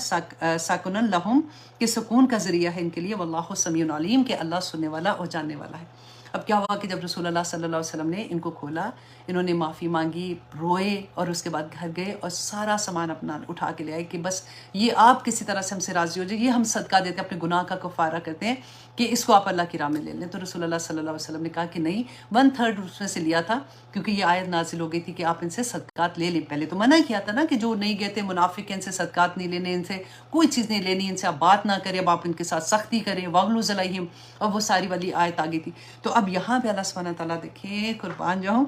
ساکنن لہم، کہ سکون کا ذریعہ ہے ان کے لیے، واللہ سمیع علیم، کہ اللہ سننے والا اور جاننے والا ہے۔ اب کیا ہوا کہ جب رسول اللہ صلی اللہ علیہ وسلم نے ان کو کھولا، انہوں نے معافی مانگی، روئے، اور اس کے بعد گھر گئے اور سارا سامان اپنا اٹھا کے لے آئے کہ بس یہ آپ کسی طرح سے ہم سے راضی ہو جائے، یہ ہم صدقہ دیتے ہیں، اپنے گناہ کا کفارہ کرتے ہیں کہ اس کو آپ اللہ کی راہ میں لے لیں۔ تو رسول اللہ صلی اللہ علیہ وسلم نے کہا کہ نہیں، 1/3 اس میں سے لیا تھا، کیونکہ یہ آیت نازل ہو گئی تھی کہ آپ ان سے صدقات لے لیں۔ پہلے تو منع کیا تھا نا کہ جو نہیں گئے تھے منافق، ان سے صدقات نہیں لینے، ان سے کوئی چیز نہیں لینی، ان سے آپ بات نہ کریں، اب آپ ان کے ساتھ سختی کریں، وَغْلُظْ عَلَيْهِمْ، اور وہ ساری والی آیت آ گئی تھی۔ تو اب یہاں پہ اللہ سبحانہ تعالیٰ دیکھیں، قربان جاؤں،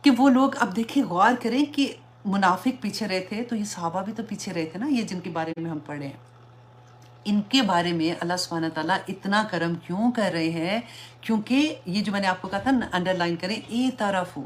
کہ وہ لوگ، اب دیکھیں، غور کریں کہ منافق پیچھے رہے تھے تو یہ صحابہ بھی تو پیچھے رہے تھے نا، یہ جن کے بارے میں ہم پڑھے ہیں، ان کے بارے میں اللہ سبحانہ تعالیٰ اتنا کرم کیوں کر رہے ہیں؟ کیونکہ یہ جو میں نے آپ کو کہا تھا انڈر لائن کریں، اعتراف،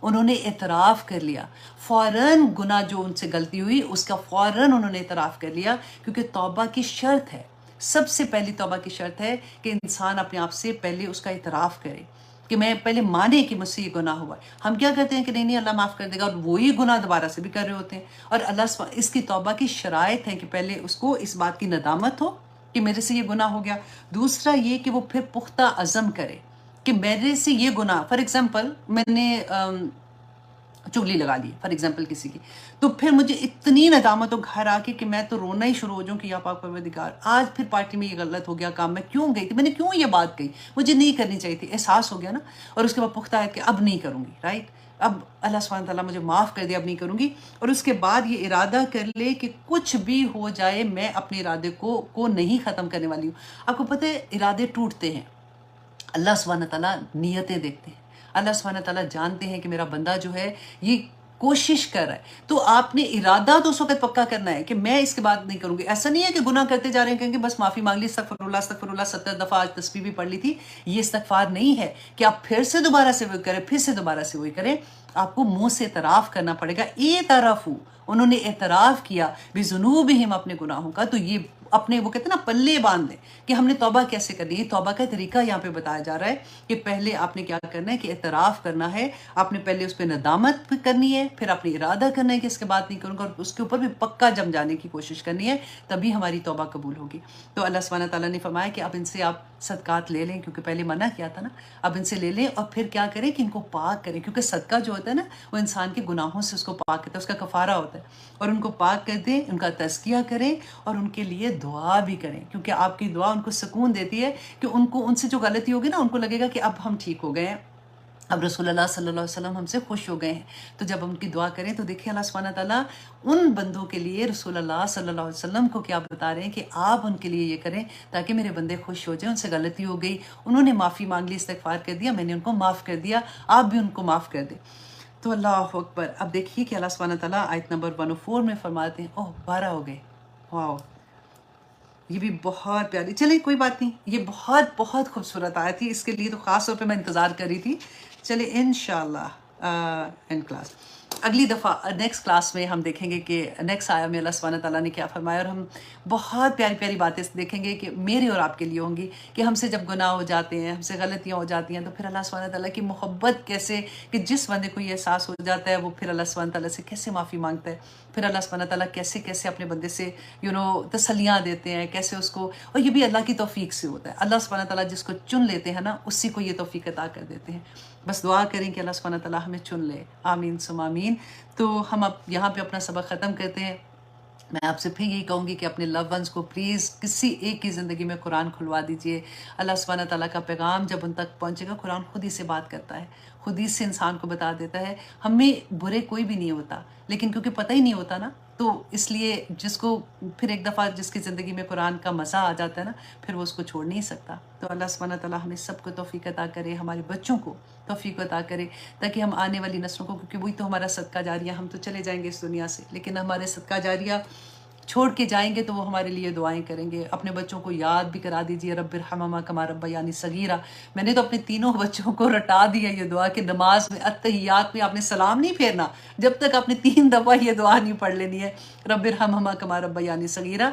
انہوں نے اعتراف کر لیا فوراً، گناہ جو ان سے غلطی ہوئی اس کا فوراً انہوں نے اعتراف کر لیا، کیونکہ توبہ کی شرط ہے، سب سے پہلی توبہ کی شرط ہے کہ انسان اپنے آپ سے پہلے اس کا اعتراف کرے، کہ میں پہلے مانے کہ مجھ سے یہ گناہ ہوا ہے۔ ہم کیا کرتے ہیں کہ نہیں اللہ معاف کر دے گا، اور وہی گناہ دوبارہ سے بھی کر رہے ہوتے ہیں۔ اور اس کی توبہ کی شرائط ہے کہ پہلے اس کو اس بات کی ندامت ہو کہ میرے سے یہ گناہ ہو گیا، دوسرا یہ کہ وہ پھر پختہ عزم کرے کہ میرے سے یہ گناہ، فار ایگزامپل میں نے چگلی لگا لی فار ایگزامپل کسی کی، تو پھر مجھے اتنی ندامت ہو گھر آ کے کہ میں تو رونا ہی شروع ہو جاؤں کہ یا پاک پروردگار، آج پھر پارٹی میں یہ غلط ہو گیا کام، میں کیوں گئی تھی، میں نے کیوں یہ بات کہی، مجھے نہیں کرنی چاہیے تھی، احساس ہو گیا نا، اور اس کے بعد پختہ ہے کہ اب نہیں کروں گی، رائٹ، اب اللہ سبحانہ تعالیٰ مجھے معاف کر دے، اب نہیں کروں گی، اور اس کے بعد یہ ارادہ کر لے کہ کچھ بھی ہو جائے میں اپنے ارادے کو نہیں ختم کرنے والی ہوں۔ آپ کو پتہ ہے ارادے ٹوٹتے ہیں، اللہ سبحانہ تعالیٰ نیتیں دیکھتے ہیں، اللہ سبحانہ تعالیٰ جانتے ہیں کہ میرا بندہ جو ہے یہ کوشش کر رہا ہے، تو آپ نے ارادہ تو اس وقت پکا کرنا ہے کہ میں اس کے بعد نہیں کروں گی۔ ایسا نہیں ہے کہ گناہ کرتے جا رہے ہیں، کہیں گے بس معافی مانگ لی، استغفر اللہ 70 دفعہ، آج تسبیح بھی پڑھ لی تھی، یہ استغفار نہیں ہے کہ آپ پھر سے دوبارہ سے وہی کریں، پھر سے دوبارہ سے وہی کریں، آپ کو منہ سے اعتراف کرنا پڑے گا، اعتراف، انہوں نے اعتراف کیا بذنوبہم، اپنے گناہوں کا، تو یہ اپنے وہ کہتے ہیں نا پلے باندھ لیں کہ ہم نے توبہ کیسے کرنی ہے۔ توبہ کا طریقہ یہاں پہ بتایا جا رہا ہے کہ پہلے آپ نے کیا کرنا ہے کہ اعتراف کرنا ہے، آپ نے پہلے اس پہ ندامت کرنی ہے، پھر اپنی ارادہ کرنا ہے کہ اس کے بعد نہیں کروں گا، اور اس کے اوپر بھی پکا جم جانے کی کوشش کرنی ہے، تبھی ہماری توبہ قبول ہوگی۔ تو اللہ سبحانہ تعالیٰ نے فرمایا کہ اب ان سے آپ صدقات لے لیں، کیونکہ پہلے منع کیا تھا نا، اب ان سے لے لیں، اور پھر کیا کریں کہ ان کو پاک کریں، کیونکہ صدقہ جو ہوتا ہے نا وہ انسان کے گناہوں سے اس کو پاک کرتا ہے، اس کا کفارہ ہوتا ہے، اور ان کو پاک کر دیں، ان کا تزکیہ کریں، اور ان کے لیے دعا بھی کریں، کیونکہ آپ کی دعا ان کو سکون دیتی ہے کہ ان سے جو غلطی ہوگی نا، ان کو لگے گا کہ اب ہم ٹھیک ہو گئے ہیں، اب رسول اللہ صلی اللہ علیہ وسلم ہم سے خوش ہو گئے ہیں۔ تو جب ان کی دعا کریں تو دیکھیں اللہ سبحانہ تعالیٰ ان بندوں کے لیے، رسول اللہ صلی اللہ علیہ وسلم کو کیا بتا رہے ہیں کہ آپ ان کے لیے یہ کریں تاکہ میرے بندے خوش ہو جائیں، ان سے غلطی ہو گئی، انہوں نے معافی مانگ لی، استغفار کر دیا، میں نے ان کو معاف کر دیا، آپ بھی ان کو معاف کر دیں۔ تو اللہ اکبر۔ اب دیکھیے کہ اللہ سبحانہ تعالیٰ آیت نمبر 104 میں فرماتے ہیں، 12 ہو گئے، واو، یہ بھی بہت پیاری، چلیں کوئی بات نہیں، یہ بہت بہت خوبصورت آیت تھی، اس کے لیے تو خاص طور پہ میں انتظار کر رہی تھی۔ چلیں انشاءاللہ ان کلاس اگلی دفعہ نیکسٹ کلاس میں ہم دیکھیں گے کہ نیکسٹ آیا میں اللہ سبحانہ تعالیٰ نے کیا فرمایا، اور ہم بہت پیاری پیاری باتیں دیکھیں گے کہ میرے اور آپ کے لیے ہوں گی، کہ ہم سے جب گناہ ہو جاتے ہیں، ہم سے غلطیاں ہو جاتی ہیں، تو پھر اللہ سبحانہ تعالیٰ کی محبت کیسے، کہ جس بندے کو یہ احساس ہو جاتا ہے وہ پھر اللہ سبحانہ تعالیٰ سے کیسے معافی مانگتا ہے، پھر اللہ سبحانہ تعالیٰ کیسے کیسے اپنے بندے سے تسلیاں دیتے ہیں، کیسے اس کو، اور یہ بھی اللہ کی توفیق سے ہوتا ہے، اللہ سبحانہ تعالیٰ جس کو چن لیتے ہیں نا اسی کو یہ توفیق عطا کر دیتے ہیں۔ بس دعا کریں کہ اللہ سبحانہ تعالیٰ ہمیں چن لے، آمین ثم آمین۔ تو ہم اب یہاں پہ اپنا سبق ختم کرتے ہیں۔ میں آپ سے پھر یہی کہوں گی کہ اپنے لو ونس کو پلیز کسی ایک کی زندگی میں قرآن کھلوا دیجئے۔ اللہ سبحانہ تعالیٰ کا پیغام جب ان تک پہنچے گا، قرآن خود ہی سے بات کرتا ہے، خود ہی سے انسان کو بتا دیتا ہے۔ ہمیں برے کوئی بھی نہیں ہوتا، لیکن کیونکہ پتہ ہی نہیں ہوتا نا، تو اس لیے جس کو پھر ایک دفعہ جس کی زندگی میں قرآن کا مزہ آ جاتا ہے نا، پھر وہ اس کو چھوڑ نہیں سکتا۔ تو اللہ سبحانہ تعالیٰ ہمیں سب کو توفیق عطا کرے، ہمارے بچوں کو توفیق عطا کرے، تاکہ ہم آنے والی نسلوں کو، کیونکہ وہی تو ہمارا صدقہ جاریہ، ہم تو چلے جائیں گے اس دنیا سے، لیکن ہمارے صدقہ جاریہ چھوڑ کے جائیں گے تو وہ ہمارے لیے دعائیں کریں گے۔ اپنے بچوں کو یاد بھی کرا دیجئے، رب ارحمہما کما ربیانی صغیرہ۔ میں نے تو اپنے تینوں بچوں کو رٹا دیا یہ دعا کہ نماز میں اتحیات میں آپ نے سلام نہیں پھیرنا جب تک آپ نے 3 دفعہ یہ دعا نہیں پڑھ لینی ہے، رب ارحمہما کما ربیانی صغیرہ۔